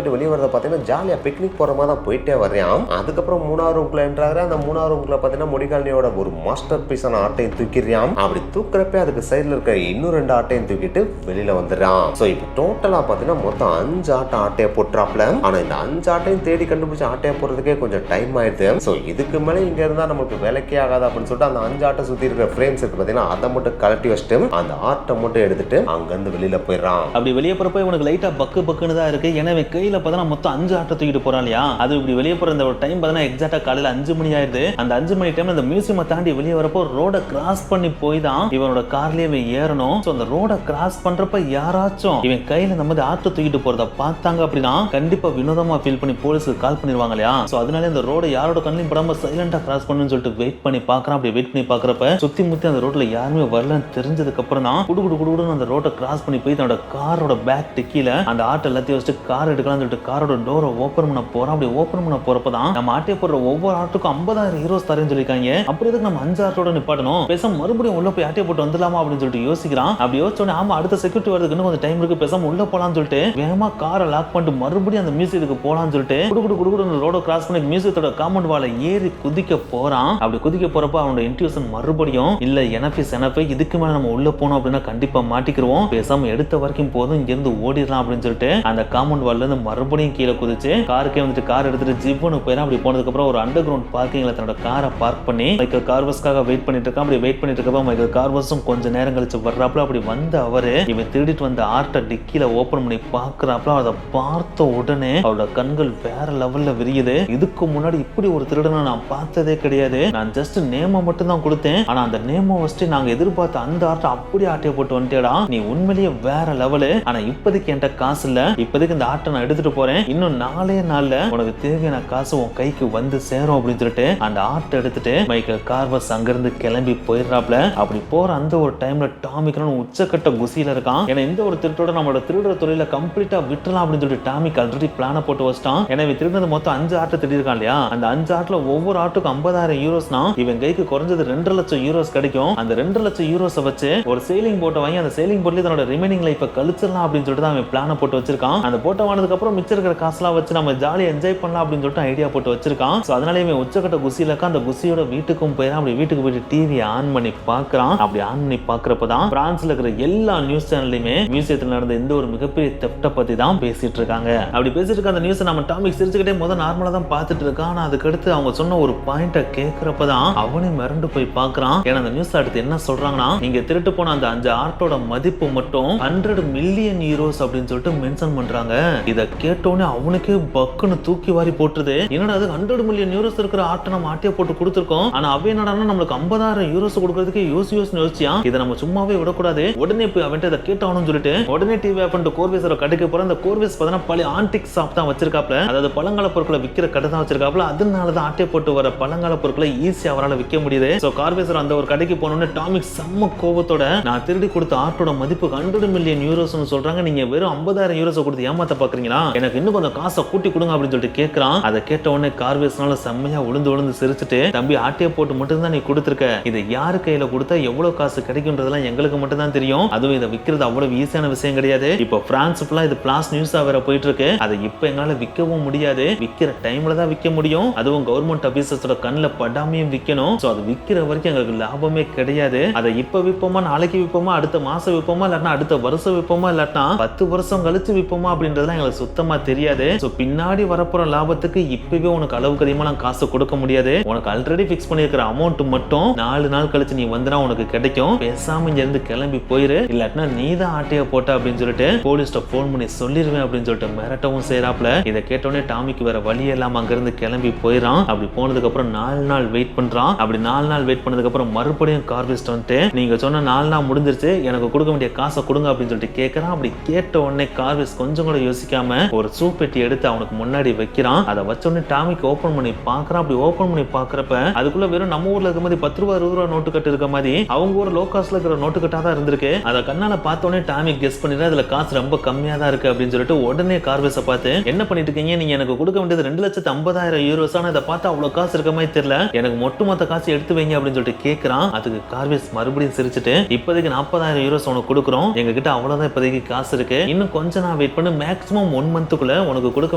வெளியே வரத பாத்தீங்கன்னா ஜாலியா பிக்னிக் போற மாதிரி தான் போயிட்டே வர்றான். அதுக்கப்புறம் 3வது ரூம்குள்ள என்டர் ஆகுறான். அந்த 3வது ரூம்குள்ள பாத்தீங்கன்னா முடிகாலனியோட ஒரு மாஸ்டர் பீஸான ஆட்டையும் தூக்கிடுறான். அப்படி தூக்குறப்ப அதுக்கு சைடுல இருக்க இன்னும் 2 ஆட்டையும் தூக்கிட்டு வெளியில வந்துடுறான். சோ இப்போ டோட்டலா பாத்தீங்கன்னா மொத்தம் 5 ஆட்டையை போட்டுறாப்ல. ஆனா இந்த 5 ஆட்டையும் தேடி கண்டுபிடிச்சு ஆட்டையை போடுறதுக்கே கொஞ்சம் டைம் ஆயிடுது. சோ இதுக்கு மேல இங்க இருந்தா நமக்கு வேலைக்கே ஆகாது அப்படின்னு சொல்லிட்டு அந்த 5 ஆட்டை சுத்தி இருக்கிற ஃப்ரேம்ஸ் இருக்கு பாத்தீங்கன்னா அதை மட்டும் கலட்டி வச்சுட்டு அந்த ஆட்டை மட்டும் எடுத்துட்டு அங்க இருந்து வெளியில போயிடுறான். அப்படி வெளியே போறப்ப இவனுக்கு லைட்டா பக்குன்னு தான் இருக்கு. எனவே கையில பார்த்தா மொத்தம் 5 ஆட்டை தூக்கிட்டு போறான் இல்லையா. அது இப்படி வெளியே போற இந்த ஒரு டைம் பார்த்தா எக்ஸாக்டா காலையில 5 மணி ஆயிருது. அந்த 5 மணி டைம்ல அந்த மியூசியம் தாண்டி வெளியே வரப்போ ரோட கிராஸ் பண்ணி போய் தான் இவனோட கார்லயே இவன் ஏறணும். சோ அந்த ரோட கிராஸ் பண்றப்ப யாராச்சும் இவன் கையில இந்த மாதிரி ஆட்டை தூக்கிட்டு போறத பார்த்தாங்க அப்படின்னா கண்டிப்பா வினோதமா ஃபீல் பண்ணி போலீஸுக்கு கால் பண்ணிடுவாங்க இல்லையா. சோ அதனால இந்த ரோட யாரோட கண்ணிலும் படாம சைலண்டா கிராஸ் பண்ணணும்னு சொல்லிட்டு வெயிட் பண்ணி பாக்குறான். அப்படி வெயிட் பண்ணி பாக்குறப்ப சுத்தி முத்தி அந்த ரோட்ல யாருமே வரலன்னு தெரிஞ்சதுக்கு அப்புறம் தான் குடுகுடுன்னு அந்த ரோட்டை கிராஸ் பண்ணி போய் தன்னோட காரோட பேக் டிக்கில அந்த ஆட்டை எல்லாத்தையும் வச்சுட்டு கார் எடுக்கலாம்னு சொல்லிட்டு காரோட டோரை ஓபன் பண்ண போறான். அப்படி ஓபன் பண்ண போறப்பதான் நம்ம ஆட்டையை போடுற ஒவ்வொரு ஆட்டுக்கும் 50,000 ஹீரோஸ் தரேன்னு சொல்லிருக்காங்க. அப்படி எதுக்கு நம்ம 5 ஆட்டோட நிப்பாட்டணும், பேசாம மறுபடியும் உள்ள போய் ஆட்டையை போட்டு வந்துடலாமா அப்படின்னு சொல்லிட்டு யோசிக்கிறான். அப்படி யோசிச்சோடனே ஆமா அடுத்த செக்யூரிட்டி வரதுக்கு இன்னும் கொஞ்சம் டைம் இருக்கு, பேசாம உள்ள போலாம்னு சொல்லிட்டு வேகமா காரை லாக் பண்ணிட்டு மறுபடியும் அந்த மியூசியத்துக்கு போலாம்னு சொல்லிட்டு குடுகுடு ரோட கிராஸ் பண்ணி மியூசியத்தோட காம்பவுண்ட் வால ஏறி குதிக்க போறான். அப்படி குதிக்க போறப்ப அவனோட இன்ட்யூஷன் மறுபடியும் இல்ல எனஃபை இதுக்கு மேல நம்ம உள்ள போனோம் அப்படின்னா கண்டிப்பா மாட்டிக்கிறோம், பேசாம எடுத்த வரைக்கும் போதும் இங்க இருந்து ஓடிடலாம் அப்படின்னு சொல்லிட்டு அந்த காம்பவுண்ட் வால்ல இருந்து மறுபடியும் கீழே குதிச்சு காருக்கே வந்துட்டு கார் எடுத்துட்டு ஜிப்னு போயிடும். அப்படி போனதுக்கு அப்புறம் ஒரு அண்டர் கிரவுண்ட் பார்க்கிங்ல தன்னோட காரை பார்க் பண்ணி மைக்கேல் கார்வஸ்க்காக வெயிட் பண்ணிட்டு இருக்கான். அப்படி வெயிட் பண்ணிட்டு இருக்கப்ப மைக்கேல் கார்வஸும் கொஞ்ச நேரம் கழிச்சு வர்றாப்ல. அப்படி வந்து அவரு இவன் திருடிட்டு வந்த ஆர்ட்டை டிக்கில ஓபன் பண்ணி பாக்குறாப்ல. அதை பார்த்த உடனே அவரோட கண்கள் வேற லெவல்ல விரியுது. இதுக்கு முன்னாடி இப்படி ஒரு திருடனை நான் பார்த்ததே கிடையாது. நான் ஜஸ்ட் நேம மட்டும் தான் கொடுத்தேன், ஆனா அந்த நேம வச்சு நாங்க எதிர்பார்த்த அந்த ஆர்ட்டை அப்படியே ஆட்டையை போட்டு வந்துட்டேடா, நீ உண்மையிலேயே வேற லெவலு. ஆனா இப்போதைக்கு என்கிட்ட காசு இல்ல, இப்போதைக்கு இந்த ஆட்டை நான் எடுத்துட்டு போறேன், இன்னும் 4 நாள்ல உனக்கு தேவையான காசு உன் கைக்கு வந்து சேரும் அப்படின்னு சொல்லிட்டு அந்த ஆட்டை எடுத்துட்டு மைக்கேல் கார்வஸ் அங்கிருந்து கிளம்பி போயிடுறாப்ல. அப்படி போற அந்த ஒரு டைம்ல டாமிக் உச்சக்கட்ட குசியில இருக்கான். ஏன்னா இந்த ஒரு திருட்டோட நம்மளோட திருடுற தொழில கம்ப்ளீட்டா விட்டுலாம் அப்படின்னு சொல்லிட்டு டாமிக் ஆல்ரெடி பிளான போட்டு வச்சிட்டான். எனவே திருடுறது மொத்தம் 5 ஆட்டை திருடிருக்கான் இல்லையா. அந்த 5 ஆட்டுல ஒவ்வொரு ஆட்டுக்கும் 50,000 யூரோஸ்னா இவன் கைக்கு குறைஞ்சது 2 லட்சம் யூரோஸ் கிடைக்கும். அந்த 2 லட்சம் யூரோஸை வச்சு ஒரு சேலிங் போட்டை வாங்கி அந்த சேலிங் போட்ல தன்னோட ரிமைனிங் லைஃபை கழிச்சிடலாம் அப்படின்னு சொல்லிட்டு அவன் பிளான போட்டு வச்சிருக்கான். அந்த போட்டோ வாங்கினதுக்கு அப்புறம் மிச்சம் இருக்கிற காசுலாம் வச்சு நம்ம ஜாலியா என்ஜாய் பண்ணலாம் அப்படின்னு சொல்லிட்டு ஐடியா போட்டு வச்சிருக்கான். சோ அதனால இவன் உச்சக்கட்ட குசியில இருக்கான். அந்த குசியோட வீட்டுக்கும் போயிடான். அப்படி வீட்டுக்கு போயிட்டு டிவியை ஆன் பண்ணி பாக்குறான். அப்படி ஆன் பண்ணி பாக்குறப்பதான் பிரான்ஸ்ல இருக்கிற எல்லா நியூஸ் சேனல்லையுமே மியூசியத்தில் நடந்த இந்த ஒரு மிகப்பெரிய தெப்ட பத்தி தான் பேசிட்டு இருக்காங்க. அப்படி பேசிட்டு இருக்க அந்த நியூஸ் நம்ம டாமிக் சிரிச்சுக்கிட்டே நார்மலா தான் பார்த்துட்டு இருக்கான். ஆனா அதுக்கு அடுத்து அவங்க சொன்ன ஒரு பாயிண்ட கேட்கறப்பதான் அவனே மிரண்டு போய் பாக்குறான். ஏன்னா அந்த நியூஸ் அடுத்து என்ன சொல்றாங்கன்னா, நீங்க திருட்டு போன அந்த 5 ஆர்ட்டோட மதிப்பு மட்டும் 100 மில்லியன் யூரோஸ் அப்படின்னு சொல்லிட்டு மென்ஷன் பண்றாங்க. இத கேட்டோன்னே அவனுக்கே பக்குன்னு தூக்கி வாரி போட்டுருது. என்னடா அது 100 மில்லியன் யூரோஸ் இருக்கிற ஆட்டை நம்ம ஆட்டிய போட்டு கொடுத்துருக்கோம், ஆனா அவ என்னடா நம்மளுக்கு 50,000 யூரோஸ் கொடுக்கறதுக்கு யோசிச்சியா, இதை நம்ம சும்மாவே விடக்கூடாது, உடனே போய் அவன்கிட்ட இதை கேட்டாகணும்னு சொல்லிட்டு உடனே டிவி ஆப்பிட்டு கோர்வேஸோட கடைக்கு போற. அந்த கோர்வேஸ் பார்த்தீங்கன்னா பழைய ஆன்டிக் ஷாப் தான் வச்சிருக்காப்ல, அதாவது பழங்கால பொருட்களை விற்கிற கடை தான் வச்சிருக்காப்ல. அதனாலதான் ஆட்டை போட்டு வர பழங்கால பொருட்களை ஈஸியா அவரால் விற்க முடியுது. சோ கார்வேசர் அந்த ஒரு கடைக்கு போனோம்னு டாமிக் செம்ம கோபத்தோட நான் திருடி கொடுத்த ஆட்டோட மதிப்பு 100 மில்லியன் யூரோஸ் சொல்றாங்க, நீங்க வெறும் 50,000 யூரோஸ் கொடுத்து ஏமாத்த பாக்குறீங்களா, எனக்கு இன்னும் கொஞ்சம் காசை கூட்டி கொடுங்க அப்படின்னு சொல்லிட்டு கேட்கறான். அதை கேட்ட உடனே கார்வேஸ்னால செம்மையா உளுந்து சிரிச்சுட்டு, தம்பி ஆட்டையை போட்டு மட்டும் தான் நீ கொடுத்துருக்க, இது யாரு கையில கொடுத்தா எவ்வளவு காசு கிடைக்கும்ன்றதெல்லாம் எங்களுக்கு மட்டும் தான் தெரியும், அதுவும் இதை விற்கிறது அவ்வளவு ஈஸியான விஷயம் கிடையாது. இப்போ பிரான்ஸ் ஃபுல்லா இது பிளாஸ் நியூஸா வேற போயிட்டு இருக்கு, அதை இப்ப எங்களால விற்கவும் முடியாது, விற்கிற டைம்ல தான் விற்க முடியும், அதுவும் கவர்மெண்ட் ஆபீசர்ஸோட கண்ணில் படாமையும் விற்கணும். சோ அது விற்கிற வரைக்கும் எங்களுக்கு லாபமே கிடையாது. அதை இப்ப விற்போமா, நாளைக்கு விற்போமா, அடுத்த மாசம் விற்போமா, இல்லாட்டா அடுத்த வருஷம் விற்போமா, இல்லாட்டா 10 வருஷம் கழிச்சு விற்போமா அப்படின்றதுலாம் எங்களுக்கு சுத்தமா தெரியாது. சோ பின்னாடி வரப்போற லாபத்துக்கு இப்பவே உனக்கு அளவுக்கு அதிகமா காசு கொடுக்க முடியாது. உனக்கு ஆல்ரெடி பிக்ஸ் பண்ணிருக்கிற அமௌண்ட் மட்டும் 4 நாள் கழிச்சு நீ வந்தா உனக்கு கிடைக்கும், பேசாம இங்க இருந்து கிளம்பி போயிரு, இல்லாட்டினா நீ தான் ஆட்டைய போட்ட அப்படின்னு சொல்லிட்டு போலீஸ்ட போன் பண்ணி சொல்லிருவேன் அப்படின்னு சொல்லிட்டு மிரட்டவும் செய்யறாப்ல. இதை கேட்டோடனே டாமிக்கு வேற வழி எல்லாம் அங்க இருந்து கிளம்பி போயிடான். அப்படி போனதுக்கு அப்புறம் 4 நாள் வெயிட் பண்றான். அப்படி 4 நாள் வெயிட் பண்ணதுக்கு அப்புறம் மறுபடியும் கார்விஸ்ட் வந்துட்டு, நீங்க சொன்ன 4 நாள் முடிஞ்சிருச்சு, எனக்கு கொடுக்க வேண்டிய காசை கொடுங்க அப்படின்னு சொல்லிட்டு கேட்கறான். அப்படி கேட்ட உடனே கார்விஸ்ட் கொஞ்சம் கூட யோசிக்காம ஒரு சூப்பெட்டி எடுத்து அவனுக்கு முன்னாடி வைக்கிறான். அதை வச்ச உடனே டாமிக் ஓபன் பண்ணி பாக்குறான். அப்படி ஓபன் பண்ணி பாக்குறப்ப அதுக்குள்ள வெறும் நம்ம ஊர்ல இருக்க மாதிரி 10 ரூபா 20 ரூபா நோட்டு கட்டு இருக்க மாதிரி அவங்க ஊர் லோ காஸ்ட்ல இருக்கிற நோட்டு கட்டா தான் இருந்திருக்கு. அதை கண்ணால பார்த்த உடனே டாமிக் கெஸ் பண்ணிடுற, அதுல காசு ரொம்ப கம்மியா தான் இருக்கு அப்படின்னு சொல்லிட்டு உடனே கார்விஸை பார்த்து, என்ன பண்ணிட்டு இருக்கீங்க, நீங்க எனக்கு கொடுக்க வேண்டியது 2,50,000 யூரோஸ், ஆனா இதை பார்த்து அவ்வளவு காசு இருக்க மாதிரி தெரியல, எனக்கு மொத்த காசு எடுத்து வைங்க அப்படின்னு சொல்லிட்டு கேட்கறான். கேக்குறான். அதுக்கு கார்வேஸ் மறுபடியும் சிரிச்சிட்டு இப்போதைக்கு 40,000 யூரோஸ் உனக்கு கொடுக்குறோம், எங்க கிட்ட அவ்வளவுதான் இப்போதைக்கு காசு இருக்கு, இன்னும் கொஞ்சம் நான் வெயிட் பண்ணு, மேக்ஸிமம் 1 மந்த்துக்குள்ள உனக்கு கொடுக்க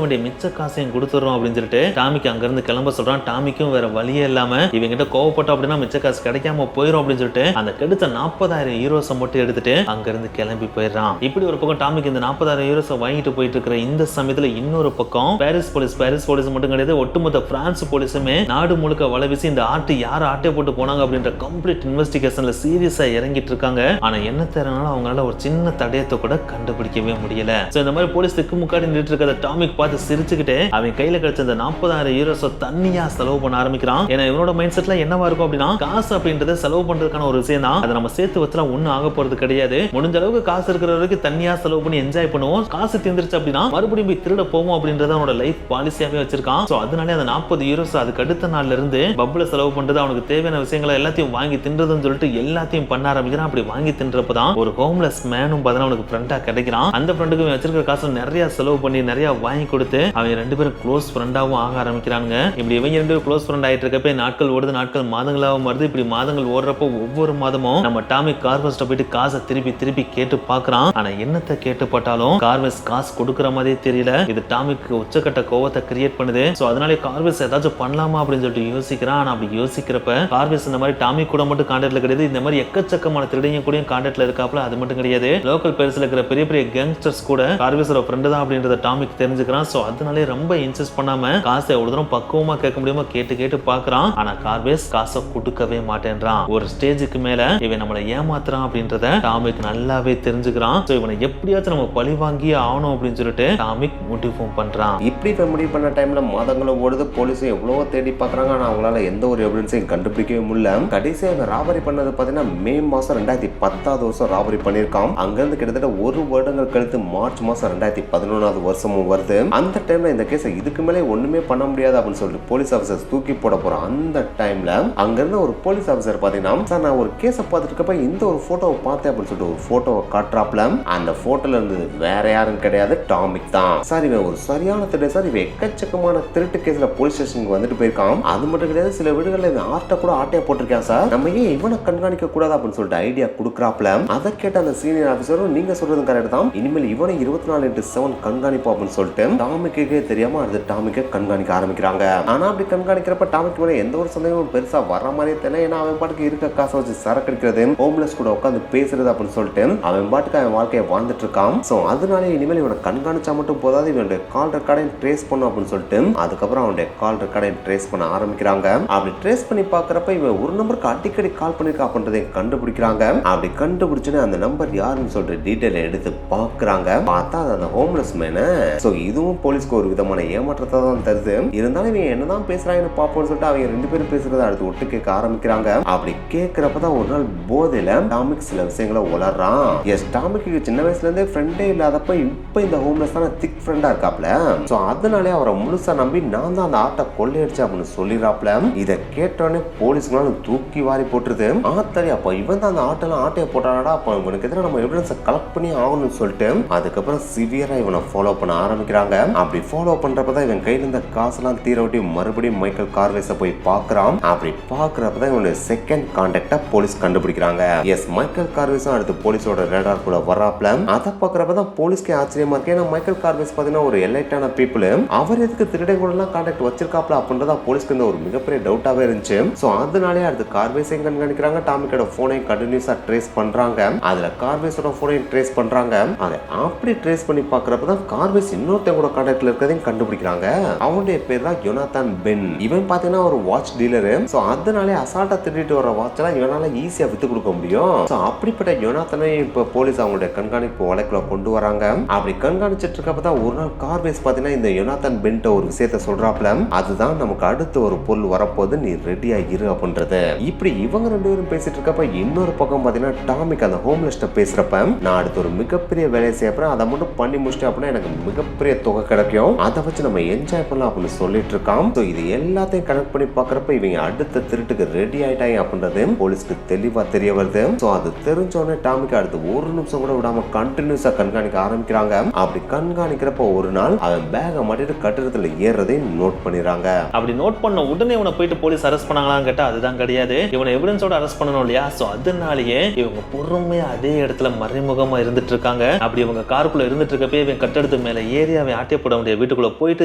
வேண்டிய மிச்ச காசையும் கொடுத்துறோம் அப்படின்னு சொல்லிட்டு டாமிக் அங்க இருந்து கிளம்ப சொல்றான். டாமிக்கும் வேற வழியே இல்லாம இவங்க கிட்ட கோவப்பட்டோம் அப்படின்னா மிச்ச காசு கிடைக்காம போயிடும் அப்படின்னு சொல்லிட்டு அந்த கெடுத்த 40,000 யூரோஸை மட்டும் எடுத்துட்டு அங்க இருந்து கிளம்பி போயிடுறான். இப்படி ஒரு பக்கம் டாமிக் இந்த 40,000 யூரோஸை வாங்கிட்டு போயிட்டு இருக்கிற இந்த சமயத்துல இன்னொரு பக்கம் பாரிஸ் போலீஸ் மட்டும் கிடையாது, ஒட்டுமொத்த பிரான்ஸ் போலீஸுமே நாடு முழுக்க வலை வீசி இந்த யார் ஆட்டை போட்டு போனாங்க அப்படின்ற கம்ப்ளீட் இன்வெஸ்டிகேஷன்ல சீரியஸா இறங்கிட்டு இருக்காங்க. ஆனா என்ன தெரியனால அவங்களால ஒரு சின்ன தடயத்தை கூட கண்டுபிடிக்கவே முடியல. சோ இந்த மாதிரி போலீஸ் திக்கு முக்காடி நின்னுட்டு இருக்கிற டாமிக் பார்த்து சிரிச்சுக்கிட்டே அவன் கையில கிடைச்ச அந்த 40,000 யூரோஸை தண்ணியா செலவு பண்ண ஆரம்பிக்கிறான். ஏன்னா இவனோட மைண்ட் செட்ல என்னவா இருக்கும் அப்படின்னா, காசு அப்படின்றத செலவு பண்றதுக்கான ஒரு விஷயம் தான், அதை நம்ம சேர்த்து வச்சா ஒன்னும் ஆக போறது கிடையாது, முடிஞ்ச அளவுக்கு காசு இருக்கிற வரைக்கும் தண்ணியா செலவு பண்ணி என்ஜாய் பண்ணுவோம், காசு தீர்ந்துருச்சு அப்படின்னா மறுபடியும் போய் திருட போவோம் அப்படின்றத அவனோட லைஃப் பாலிசியாவே வச்சிருக்கான். சோ அதனாலே அந்த 40 யூரோஸ் அதுக்கு அடுத்த நாள்ல இருந்து பப்ல செலவு பண்றது, அவனுக்கு தேவையான விஷயங்களை எல்லாத்தையும் வாங்கி தின்றதுன்னு சொல்லிட்டு எல்லாத்தையும் பண்ண ஆரம்பிக்கிறான். அப்படி வாங்கி தின்றப்பதான் ஒரு ஹோம்லெஸ் மேனும் பார்த்தா அவனுக்கு ஃப்ரெண்டா கிடைக்கிறான். அந்த ஃப்ரெண்டுக்கு வச்சிருக்கிற காசு நிறைய செலவு பண்ணி நிறைய வாங்கி கொடுத்து அவங்க 2 பேரும் க்ளோஸ் ஃப்ரெண்டாவும் ஆக ஆரம்பிக்கிறாங்க. இப்படி இவங்க 2 பேரும் க்ளோஸ் ஃப்ரெண்ட் ஆயிட்டு இருக்கப்ப நாட்கள் ஓடுது, நாட்கள் மாதங்களாகவும் வருது. இப்படி மாதங்கள் ஓடுறப்போ ஒவ்வொரு மாதமும் நம்ம டாமிக் கார்வெஸ்ட போயிட்டு காசை திருப்பி கேட்டு பாக்குறான். ஆனா என்னத்தை கேட்டு பட்டாலும் கார்வெஸ் காசு கொடுக்குற மாதிரியே தெரியல. இது டாமிக்கு உச்சக்கட்ட கோவத்தை கிரியேட் பண்ணுது. சோ அதனால கார்வெஸ் ஏதாச்சும் பண்ணலாமா அப்படின்னு சொல்லிட்டு யோசிக்கிறான். ஆனா அப்படி யோசிக்கிறப்ப கார்வெஸ் இந்த மாதிரி டாமிக் கூட மட்டும் கான்டாக்ட்ல கிடையாது, இந்த மாதிரி எக்கச்சக்கமான திருடையும் கூட கான்டாக்ட்ல இருக்காப்ல. அது மட்டும் கிடையாது, லோக்கல் பேர்ஸ்ல இருக்கிற பெரிய பெரிய கேங்ஸ்டர்ஸ் கூட கார்வெஸோட ஃப்ரெண்ட் தான் அப்படின்றத டாமிக் தெரிஞ்சுக்கிறான். சோ அதனாலே ரொம்ப இன்சிஸ்ட் பண்ணாம காசை எவ்வளவு தூரம் பக்குவமா கேட்க முடியுமோ கேட்டு பாக்குறான். ஆனா கார்வெஸ் காசை கொடுக்கவே மாட்டேன்றான். ஒரு ஸ்டேஜுக்கு மேல இவன் நம்மளை ஏமாத்துறான் அப்படின்றத டாமிக் நல்லாவே தெரிஞ்சுக்கிறான். சோ இவனை எப்படியாச்சும் நம்ம பழி வாங்கி ஆகணும் அப்படின்னு சொல்லிட்டு டாமிக் முடிவு பண்றான். இப்படி முடிவு பண்ண டைம்ல மாதங்களை ஓடுது, போலீஸும் எவ்வளவோ தேடி பாக்குறாங்க. ஆனா அவங்களால எந்த ஒரு எவிடன்ஸையும் கண்டுபிடிக்கவே முடியல. கடைசியா இவன் ராபரி பண்ணது பாத்தீங்கன்னா மே மாசம் 2010 வருஷம் ராபரி பண்ணிருக்கான். அங்கிருந்து கிட்டத்தட்ட 1 வருடங்கள் கழித்து மார்ச் மாசம் 2011 வருஷமும் வருது. அந்த டைம்ல இந்த கேஸை இதுக்கு மேலே ஒண்ணுமே பண்ண முடியாது அப்படின்னு சொல்லிட்டு போலீஸ் ஆபீசர் தூக்கி போட போறான். அந்த டைம்ல அங்க இருந்த ஒரு போலீஸ் ஆபீசர் பாத்தீங்கன்னா, சார் நான் ஒரு கேஸை பார்த்துட்டு இருக்கப்ப இந்த ஒரு போட்டோவை பார்த்தேன் அப்படின்னு சொல்லிட்டு ஒரு போட்டோவை காட்டுறாப்ல. அந்த போட்டோல இருந்து வேற யாரும் கிடையாது, டாமிக் தான். சார் இவன் ஒரு சரியான திருட்டு சார், இவன் எக்கச்சக்கமான திருட்டு கேஸ்ல போலீஸ் ஸ்டேஷனுக்கு வந்துட்டு போயிருக்கான். அது மட்டும் கிடையாது, சில வீடுகளில் இவன் ஆர்ட்ட கூட ஆட்டையா போட்டிருக்கான் சார், நம்ம ஏன் இவனை கண்காணிக்க கூடாது அப்படின்னு சொல்லிட்டு ஐடியா கொடுக்குறாப்ல. அதை கேட்ட அந்த சீனியர் ஆபீசரும் நீங்க சொல்றது கரெக்ட் தான், இனிமேல் இவனை 24/7 கண்காணிப்போம் அப்படின்னு சொல்லிட்டு டாமிக்கே தெரியாம அது டாமிக்கை கண்காணிக்க ஆரம்பிக்கிறாங்க. ஆனா அப்படி கண்காணிக்கிறப்ப டாமிக் மேல எந்த ஒரு சந்தேகமும் பெருசா வர மாதிரியே தெரியல. ஏன்னா அவன் பாட்டுக்கு இருக்க காசை வச்சு சரக்கு அடிக்கிறது, ஹோம்லெஸ் கூட உட்காந்து பேசுறது அப்படின்னு சொல்லிட்டு அவன் பாட்டுக்கு அவன் வாழ்க்கையை வாழ்ந்துட்டு இருக்கான். சோ அதனால இனிமேல் இவனை கண்காணிச்சா மட்டும் போதாது, இவனுடைய கால் ரெக்கார்டையும் ட்ரேஸ் பண்ணும் அப்படின்னு சொல்லிட்டு அதுக்கப்புறம் அவனுடைய கால் ரெக்கார்டையும் ட்ரேஸ் பண்ண ஆரம்பிக்கிறாங்க. அப்படி ட்ரேஸ் பண்ணி பாக்குறப்ப இவன் ஒரு நம்பருக்கு அடிக்கடி கால் பண்ணிருக்கா அப்படின்றதை கண்டுபிடிக்கிறாங்க. அப்படி கண்டுபிடிச்சுன்னு அந்த நம்பர் யாருன்னு சொல்லிட்டு டீடைல் எடுத்து பாக்குறாங்க. பார்த்தா அந்த ஹோம்லெஸ் மேன. சோ இதுவும் போலீஸ்க்கு ஒரு விதமான ஏமாற்றத்தை தான் தருது. இருந்தாலும் இவன் என்னதான் பேசுறாங்கன்னு பாப்போம்னு சொல்லிட்டு அவங்க 2 பேரும் பேசுறத அடுத்து ஒட்டு கேட்க ஆரம்பிக்கிறாங்க. அப்படி கேட்கிறப்பதான் ஒரு நாள் போதையில டாமிக் சில விஷயங்களை உளறான். எஸ், டாமிக்கு சின்ன வயசுல இருந்தே ஃப்ரெண்டே இல்லாதப்ப இப்ப இந்த ஹோம்லெஸ் தான திக் ஃப்ரெண்டா இருக்காப்ல. சோ அதனாலே அவரை முழுசா நம்பி நான் தான் அந்த ஆட்டை கொள்ளையடிச்சு அப்படின்னு சொல்லிடுறாப்ல. இதை கேட்டோடனே போலீஸ்க்கு தூக்கி வாரி போட்டுருது. ஆத்தாரி, அப்ப இவன் தான் அந்த ஆட்டையை போட்டானடா, அப்ப இவனுக்கு எதிராக நம்ம எவிடன்ஸை கலெக்ட் பண்ணி ஆகணும்னு சொல்லிட்டு அதுக்கப்புறம் சிவியரா இவனை ஃபாலோ பண்ண ஆரம்பிக்கிறாங்க. அப்படி ஃபாலோ பண்றப்பதான் இவன் கையில இருந்த காசெல்லாம் தீர விட்டு மறுபடியும் மைக்கேல் கார்வேஸை போய் பார்க்கறான். அப்படி பார்க்கறப்பதான் இவனுடைய செகண்ட் கான்டாக்டா போலீஸ் கண்டுபிடிக்கிறாங்க. எஸ், மைக்கேல் கார்வேஸும் அடுத்து போலீஸோட ரேடார் கூட வர்றாப்ல. அதை பார்க்கறப்பதான் போலீஸ்க்கே ஆச்சரியமா இருக்கு. ஏன்னா மைக்கேல் கார்வேஸ் பாத்தீங்கன்னா ஒரு எலைட்டான பீப்புள், அவர் எதுக்கு திருடன் கூட எல்லாம் கான்டாக்ட் வச்சிருக்காப்ல அப்படின்றத போலீஸ்க்கு இருந்த ஒரு மிகப்பெரிய டவுட்டாவே இருந்துச்சு. சோ அதனாலே அடுத்து கார்வேஸையும் கண்காணிக்கிறாங்க, டாமிக்கோட போனையும் கண்டினியூஸா ட்ரேஸ் பண்றாங்க. அதுல கார்வேஸோட போனையும் ட்ரேஸ் பண்றாங்க. அதை அப்படி ட்ரேஸ் பண்ணி பார்க்கறப்பதான் கார்வேஸ் இன்னொருத்தன் கூட கான்டாக்ட்ல இருக்கிறதையும் கண்டுபிடிக்கிறாங்க. அவனுடைய பேர் தான் யோனாத்தன் பென். இவன் பாத்தீங்கன்னா ஒரு வாட்ச் டீலரு. சோ அதனாலே அசால்ட்டா திருடிட்டு வர வாட்ச் எல்லாம் இவனால ஈஸியா வித்து கொடுக்க முடியும். சோ அப்படிப்பட்ட யோனாத்தனை இப்ப போலீஸ் அவங்களுடைய கண்காணிப்பு வழக்குல கொண்டு வராங்க. அப்படி கண்காணிச்சிட்டு இருக்கப்பதான் ஒரு நாள் கார்வேஸ் பாத்தீங்கன்னா இந்த யோனாத்தன் பென்ட்ட ஒரு விஷயத்த சொல்றாப்ல. அதுதான் நமக்கு அடுத்து ஒரு பொருள் வரப்போது, நீ ரெடியா இரு அப்படின்றது. இப்படி இவங்க 2 பேரும் பேசிட்டு இருக்கப்ப இன்னொரு பக்கம் பாத்தீங்கன்னா டாமிக் அந்த ஹோம்லெஸ்ட பேசுறப்ப, நான் அடுத்து ஒரு மிகப்பெரிய வேலையை செய்யறேன், அதை மட்டும் பண்ணி முடிச்சிட்டு அப்படின்னா எனக்கு மிகப்பெரிய தொகை கிடைக்கும், அதை வச்சு நம்ம என்ஜாய் பண்ணலாம் அப்படின்னு சொல்லிட்டு இருக்கான். சோ இது எல்லாத்தையும் கனெக்ட் பண்ணி பாக்குறப்ப இவங்க அடுத்த திருட்டுக்கு ரெடி ஆயிட்டாங்க அப்படின்றது போலீஸ்க்கு தெளிவா தெரிய வருது. சோ அது தெரிஞ்ச உடனே டாமிக் அடுத்து ஒரு நிமிஷம் கூட விடாம கண்டினியூஸா கண்காணிக்க ஆரம்பிக்கிறாங்க. அப்படி கண்காணிக்கிறப்ப ஒரு நாள் அவன் பேக மாட்டிட்டு கட்டிடத்துல ஏறதை நோட் பண்ணிடுறாங்க. அப்படி நோட் பண்ண உடனே இவனை போயிட்டு போலீஸ் அரெஸ்ட் பண்ணாங்களான்னு கேட்டா அதுதான் கிடையாது. இவனை எவிடன்ஸோட அரெஸ்ட் பண்ணணும் இல்லையா, சோ அதனாலேயே இவங்க பொறுமையா அதே இடத்துல மறைமுகமா இருந்துட்டு இருக்காங்க. அப்படி இவங்க காருக்குள்ள இருந்துட்டு இருக்கப்பே இவன் கட்டடத்து மேல ஏறி அவன் ஆட்டைய போட முடியாது, வீட்டுக்குள்ள போயிட்டு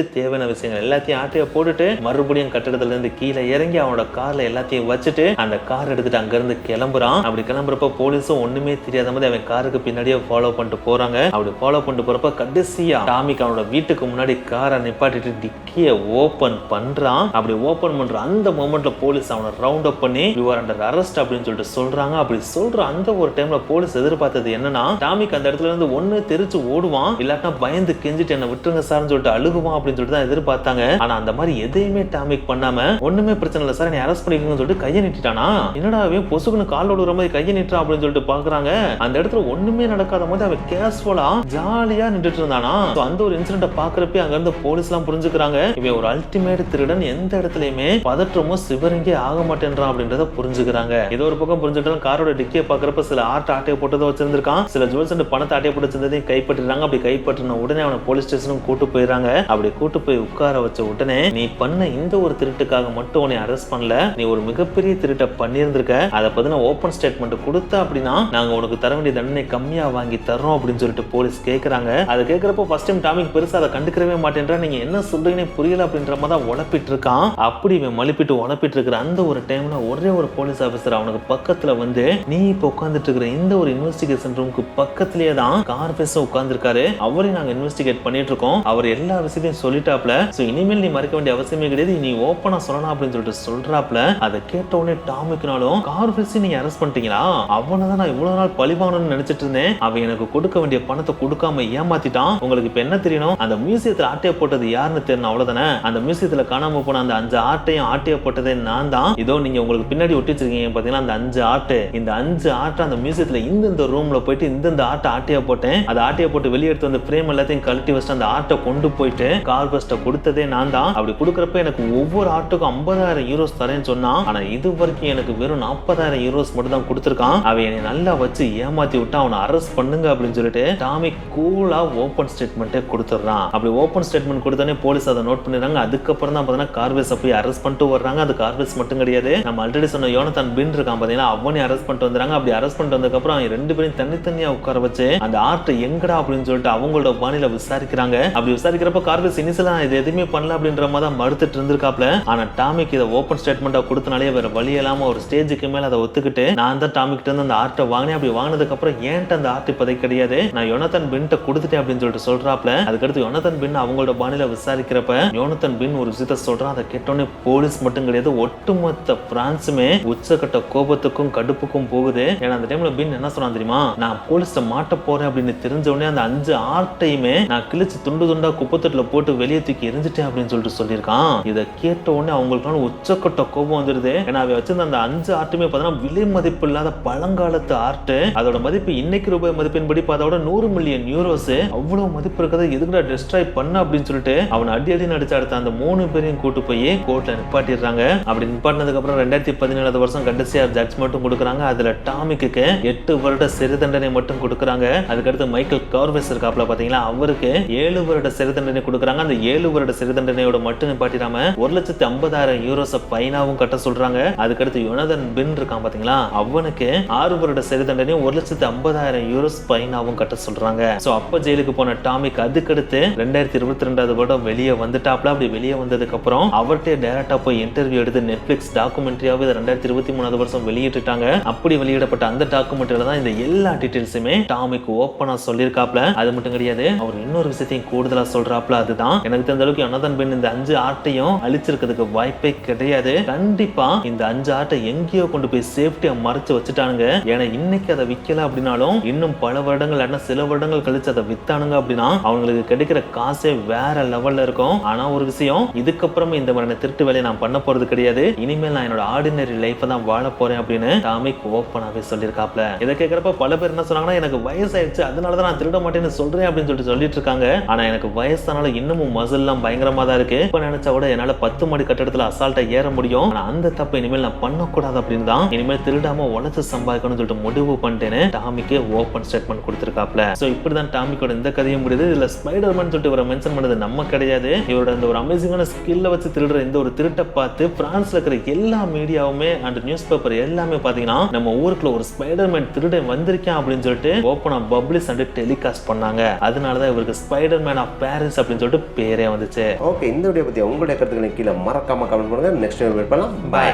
தேவையான விஷயங்கள் எல்லாத்தையும் ஆட்டைய போட்டுட்டு மறுபடியும் கட்டடத்துல இருந்து கீழே இறங்கி அவனோட கார்ல எல்லாத்தையும் வச்சுட்டு அந்த கார் எடுத்துட்டு அங்க இருந்து கிளம்புறான். அப்படி கிளம்புறப்ப போலீஸும் ஒண்ணுமே தெரியாத மாதிரி அவன் காருக்கு பின்னாடியே ஃபாலோ பண்ணிட்டு போறாங்க. அப்படி ஃபாலோ பண்ணிட்டு போறப்ப கடைசியா டாமிக் அவனோட வீட்டுக்கு முன்னாடி காரை நிப்பாட்டிட்டு டிக்கிய ஓபன் பண்றான். அப்படி ஓபன் பண்ற அந்த மொமெண்ட்ல போலீஸ் அவனை ரவுண்ட் அப் பண்ணி யூ ஆர் அண்டர் அரெஸ்ட் அப்படின்னு சொல்லிட்டு சொல்றாங்க. அப்படி சொல்ற அந்த ஒரு டைம்ல போலீஸ் எதிர்பார்த்தது என்னன்னா, டாமிக் அந்த இடத்துல இருந்து ஒண்ணு தெரிச்சு ஓடுவான், இல்லாட்டா பயந்து கெஞ்சிட்டு என்ன விட்டுருங்க சார்னு சொல்லிட்டு அழுகுவான் அப்படின்னு சொல்லிட்டு தான் எதிர்பார்த்தாங்க. ஆனா அந்த மாதிரி எதையுமே டாமிக் பண்ணாம ஒண்ணுமே பிரச்சனை இல்லை சார் என்னை அரெஸ்ட் பண்ணிருக்கீங்கன்னு சொல்லிட்டு கையை நீட்டிட்டானா. என்னடா அவன் பொசுக்குன்னு கால் ஓடுற மாதிரி கையை நீட்டுறான் அப்படின்னு சொல்லிட்டு பாக்குறாங்க. அந்த இடத்துல ஒண்ணுமே நடக்காத மாதிரி அவன் கேஷுவலா ஜாலியா நின்றுட்டு இருந்தானா. அந்த ஒரு இன்சிடென்ட் பாக்குறப்ப அங்க இருந்து போலீஸ் எல்லாம் புரிஞ்சுக்கிறாங்க, இவன் ஒரு அல்டிமேட் திருடன், எந்த இடத்துலயுமே பதற்றமோ சிவரிங்கே ஆக மாட்டேன்றான் அப்படின்றத புரிஞ்சுக்கிறாங்க. ஏதோ ஒரு பக்கம் புரிஞ்சுட்டாலும் காரோட டிக்கியை பாக்குறப்ப சில ஆட்டையை போட்டதை வச்சிருந்திருக்கான், சில ஜுவல்ஸ் அண்ட் பணத்தை ஆட்டையை போட்டு வச்சிருந்ததையும் கைப்பற்றிடுறாங்க. அப்படி கைப்பற்றின உடனே அவனை போலீஸ் ஸ்டேஷனும் கூட்டு போயிடறாங்க. அப்படி கூட்டு போய் உட்கார வச்ச உடனே நீ பண்ண இந்த ஒரு திருட்டுக்காக மட்டும் உன்னை அரெஸ்ட் பண்ணல, நீ ஒரு மிகப்பெரிய திருட்டை பண்ணியிருந்திருக்க, அதை பத்தின ஓபன் ஸ்டேட்மெண்ட் கொடுத்த அப்படின்னா நாங்க உனக்கு தர வேண்டிய தண்டனை கம்மியா வாங்கி தர்றோம் அப்படின்னு சொல்லிட்டு போலீஸ் கேட்கறாங்க. அதை கேட்கறப்ப ஃபர்ஸ்ட் டைம் டாமிக் பெருசா அதை கண்டுக்கவே மாட்டேன்றா, நீங்க என்ன சொல்றீங்கன்னு புரியல அப்படின்ற மாதிரி தான் உழப்பிட்டு இருக்கான். அப்படி இவன் மலிப்பிட்டு உழப்பிட்டு இருக்கிற அந்த ஒரு டைம்ல ஒரே ஒரு போலீஸ் ஆபீசர் அவனுக்கு பக்கத்துல வந்து, நீ இப்ப உட்கார்ந்துட்டு இருக்கிற இந்த ஒரு இன்வெஸ்டிகேஷன் ரூமுக்கு பக்கத்திலேயே தான் கார்பேஸ் உட்கார்ந்துருக்காரு, அவரையும் நாங்க இன்வெஸ்டிகேட் பண்ணிட்டு இருக்கோம், அவர் எல்லா விஷயத்தையும் சொல்லிட்டாப்ல, சோ இனிமேல் நீ மறைக்க வேண்டிய அவசியமே கிடையாது, நீ ஓப்பனா சொல்லலாம் அப்படின்னு சொல்லிட்டு சொல்றாப்ல. அதை கேட்ட உடனே டாமிக்னாலும் கார்பேஸ் நீங்க அரெஸ்ட் பண்ணிட்டீங்களா, அவனை தான் நான் இவ்வளவு நாள் பழிவாங்கணும்னு நினைச்சிட்டு இருந்தேன், அவன் எனக்கு கொடுக்க வேண்டிய பணத்தை கொடுக்காம ஏமாத்திட்டான், உங்களுக்கு இப்ப என்ன தெரியணும், அந்த மியூசியத்துல ஆட்டைய போட்டது யாருன்னு தெரியணும் அவ்வளவுதானே, அந்த மியூசியத்துல காணாம போன அந்த 5 ஆட்டையும் ஆட்டைய போட்டதே நான் தான், இதோ நீங்க உங்களுக்கு பின்னாடி ஒட்டி வச்சிருக்கீங்க பாத்தீங்கன்னா அந்த 5 ஆட்டு, இந்த 5 ஆட்டை அந்த மியூசியத்துல இந்த ரூம்ல போயிட்டு இந்த ஆட்டை ஆட்டைய போட்டேன், அதை ஆட்டைய போட்டு வெளியே எடுத்து வந்து பிரேம் எல்லாத்தையும் கழட்டி வச்சுட்டு அந்த ஆட்டை கொண்டு போயிட்டு கார்பஸ்ட கொடுத்ததே நான் தான், அப்படி கொடுக்கறப்ப எனக்கு ஒவ்வொரு ஆட்டுக்கும் 50,000 யூரோஸ் தரேன்னு சொன்னான், ஆனா இது வரைக்கும் எனக்கு வெறும் 40,000 யூரோஸ் மட்டும் தான் கொடுத்திருக்கான், அவன் என்னை நல்லா வச்சு ஏமாத்தி விட்டு அவனை அரெஸ்ட் பண்ணுங்க அப்படின்னு சொல்லிட்டு டாமிக் கூலா ஓபன் ஸ்டேட்மெண்ட்டே கொடுத்துறான். அப்படி ஓபன் ஸ்டேட்மெண்ட் கொடுத்தோடனே போலீஸ் அதை நோட் பண்ணிடுறாங்க. அதுக்கப்புறம் தான் பாத்தீங்கன்னா கார்பேஸை போய் அரெஸ்ட் பண்ணிட்டு வர்றாங்க. அது கார்பேஸ் மட்டும் கிடையாது, நம்ம ஆல்ரெடி சொன்ன யோனத்தான் பின் இருக்கான் பாத்தீங்கன்னா, அவனையும் அரெஸ்ட் பண்ணிட்டு வந்துறாங்க. அப்படி அரெஸ்ட் பண்ணிட்டு வந்ததுக்கு அப்புறம் அவங்க 2 பேரும் தனித்தனியா உட்கார வச்சு அந்த ஆர்ட் எங்கடா அப்படின்னு சொல்லிட்டு அவங்களோட பாணியில விசாரிக்கிறாங்க. அப்படி விசாரிக்கிறப்ப கார்பேஸ் இனிஷியலா இது எதுவுமே பண்ணல அப்படின்ற மாதிரி தான் மறுத்துட்டு இருந்திருக்காப்ல. ஆனா டாமிக் இதை ஓபன் ஸ்டேட்மெண்டா கொடுத்தனாலே வேற வழி இல்லாம ஒரு ஸ்டேஜுக்கு மேல அதை ஒத்துக்கிட்டு நான் தான் டாமிக் இருந்து அந்த ஆர்ட்டை வாங்கினேன், அப்படி வாங்கினதுக்கு அப்புறம் ஏன்ட்டு அந்த ஆர்ட் இப்போதைக்கு கிடையாது, நான் யோனத்தான் பின்ட்ட கொடுத்துட்டேன் அப்படின்னு சொல்லிட்டு சொல்றாப்ல. அதுக்கடுத்து யோனத்தான் பின் அவங்களோட பாணியில விசாரிக்கிறப்ப யோனத்தான் பின் ஒரு விஷயத்த சொல்றான். அதை கேட்டோன்னே போலீஸ் மட்டும் கிடையாது, ஒட்டுமொத்த பிரான்ஸுமே உச்சக்கட்ட கோபத்துக்கும் கடுப்புக்கும் போகுது. ஏன்னா அந்த டைம்ல பின் என்ன சொல்றான் தெரியுமா, நான் போலீஸ்ட மாட்ட போறேன் அப்படின்னு தெரிஞ்ச உடனே அந்த 5 ஆர்ட்டையுமே நான் கிழிச்சு துண்டு துண்டா குப்பத்தட்டுல போட்டு வெளியே தூக்கி எரிஞ்சிட்டேன் அப்படின்னு சொல்லிட்டு சொல்லியிருக்கான். இதை கேட்ட உடனே அவங்களுக்கான உச்சக்கட்ட கோபம் வந்துருது. ஏன்னா அவ வச்சிருந்த அந்த 5 ஆர்ட்டுமே பார்த்தீங்கன்னா விலை மதிப்பு இல்லாத பழங்காலத்து ஆர்ட், அதோட மதிப்பு இன்னைக்கு ரூபாய் மதிப்பின்படி பார்த்தோட 100 மில்லியன் யூரோஸ், அவ்வளவு மதிப்பு இருக்கிறத எதுக்குடா டெஸ்ட்ராய் பண்ண அப்படின்னு சொல்லிட்டு அவன் அடி நடிச்சு அடுத்த அந்த 3 பேரையும் கூட்டு போய் கோர்ட்ல நிப்பாட்டிடுறாங்க. அப்படி நிப்பாட்டினதுக்கு அப்புறம் 2017 வருஷம் கடைசியா ஜட்ஜ்மெண்ட்டும் கொடுக்குறாங்க. அதுல டாமிக்கு 8 வருட சிறை தண்டனை மட்டும் கொடுக்குறாங்க. அதுக்கடுத்து மைக்கேல் கார்பேஸ் இருக்காப்ல பாத்தீங்களா, அவருக்கு 7 வருட சிறை தண்டனை கொடுக்குறாங்க. அந்த 7 வருட சிறை தண்டனையோட மட்டும் நிப்பாட்டிடாம 1,50,000 யூரோஸ் பைனாவும் கட்ட சொல்றாங்க. அதுக்கடுத்து யோனத்தான் பின் இருக்கான் பாத்தீங்களா, அவனுக்கு 6 வருட சிறை தண்டனையும் 1,50,000 யூரோஸ் பைனாவும் கட்ட சொல்றாங்க. சோ அப்ப ஜெயிலுக்கு போன டாமிக் அதுக்கடுத்து 2022 வருடம் வெளியே வந்துட்டாப்ல. அப்படி வெளியே வந்ததுக்கு அப்புறம் அவர்கிட்ட டைரக்டா போய் இன்டர்வியூ எடுத்து நெட்ஃபிளிக்ஸ் டாக்குமெண்ட்ரியாவே 2023 வருஷம் வெளியிட்டுட்டாங்க. அப்படி வெளியிடப்பட்ட அந்த டாக்குமெண்ட்ரியில தான் இந்த எல்லா டீடைல்ஸுமே டாமிக் ஓப்பனா சொல்லியிருக்காப்ல. அது மட்டும் கிடையாது, அவர் இன்னொரு விஷயத்தையும் கூடுதலா சொல்றாப்ல. அதுதான் எனக்கு தெரிஞ்ச அளவுக்கு யோனத்தான் பின் இந்த 5 ஆர்ட்டையும் அழிச்சிருக்கிறதுக்கு வாய்ப்பே கிடையாது. கண்டிப்பா இந்த 5 ஆர்ட்டை எங்கேயோ கொண்டு போய் சேஃப்டியா மறைச்சு வச்சுட்டானுங்க. ஏன்னா இன்னைக்கு அதை விற்கல அப்படின்னாலும் இன்னும் பல வருடங்கள் சில வருடங்கள் கழிச்சு அதை வித்தானுங்க அப்படின்னா அவங்களுக்கு கிடைக்கிற காசே வேற லெவல்ல இருக்கும். ஆனா ஒரு விஷயம், இதுக்கப்புறம் இந்த மாதிரி திருட்டு வேலையை நான் பண்ண போறது கிடையாது, இனிமேல் நான் என்னோட ஆர்டினரி லைஃப் தான் வாழ போறேன் அப்படின்னு டாமிக் ஓப்பனாவே சொல்லியிருக்காப்ல. இதை கேட்கிறப்ப பல பேர் என்ன சொன்னாங்கன்னா, எனக்கு வயசாயிடுச்சு அதனாலதான் நான் திருட மாட்டேன்னு சொல்றேன் அப்படின்னு சொல்லிட்டு இருக்காங்க. ஆனா எனக்கு வயசானாலும் இன்னமும் மசில் எல்லாம் பயங்கரமா தான் இருக்கு. இப்ப நினைச்சா கூட என்னால 10 மாடி கட்டடத்துல அசால்ட்டா ஏற முடியும். ஆனா அந்த தப்பை இனிமேல் நான் பண்ணக்கூடாது அப்படின்னு தான் இனிமேல் திருடாம உழைச்சு சம்பாதிக்கணும்னு சொல்லிட்டு முடிவு பண்ணிட்டேன்னு டாமிக்கே ஓப்பன் ஸ்டேட்மெண்ட் கொடுத்திருக்காப்ல. சோ இப்படிதான் டாமிக்கோட இந்த கதையும் முடியுது. இதுல ஸ்பைடர்மேன் சொல்லிட்டு இவரை மென்ஷன் பண்ணது நம்ம கிடையாது. இவரோட இந்த ஒரு அமேசிங்கான ஸ்கில்ல வச்சு திருடுற இந்த ஒரு திருட்டை பார்த்து பிரான்ஸ்ல இருக்கிற எல்லா மீடியாவும் ரேடியோவுமே அண்ட் நியூஸ் பேப்பர் எல்லாமே பாத்தீங்கன்னா நம்ம ஊருக்குள்ள ஒரு ஸ்பைடர்மேன் திருடன் வந்திருக்கேன் அப்படின்னு சொல்லிட்டு ஓப்பனா பப்ளிஷ் அண்ட் டெலிகாஸ்ட் பண்ணாங்க. அதனாலதான் இவருக்கு ஸ்பைடர்மேன் ஆஃப் பாரிஸ் அப்படின்னு சொல்லிட்டு பேரே வந்துச்சு. ஓகே, இந்த வீடியோ பத்தி உங்களுடைய கருத்துக்களை கீழே மறக்காம கமெண்ட் பண்ணுங்க. நெக்ஸ்ட் வீடியோ மீட் பண்ணலாம். பை.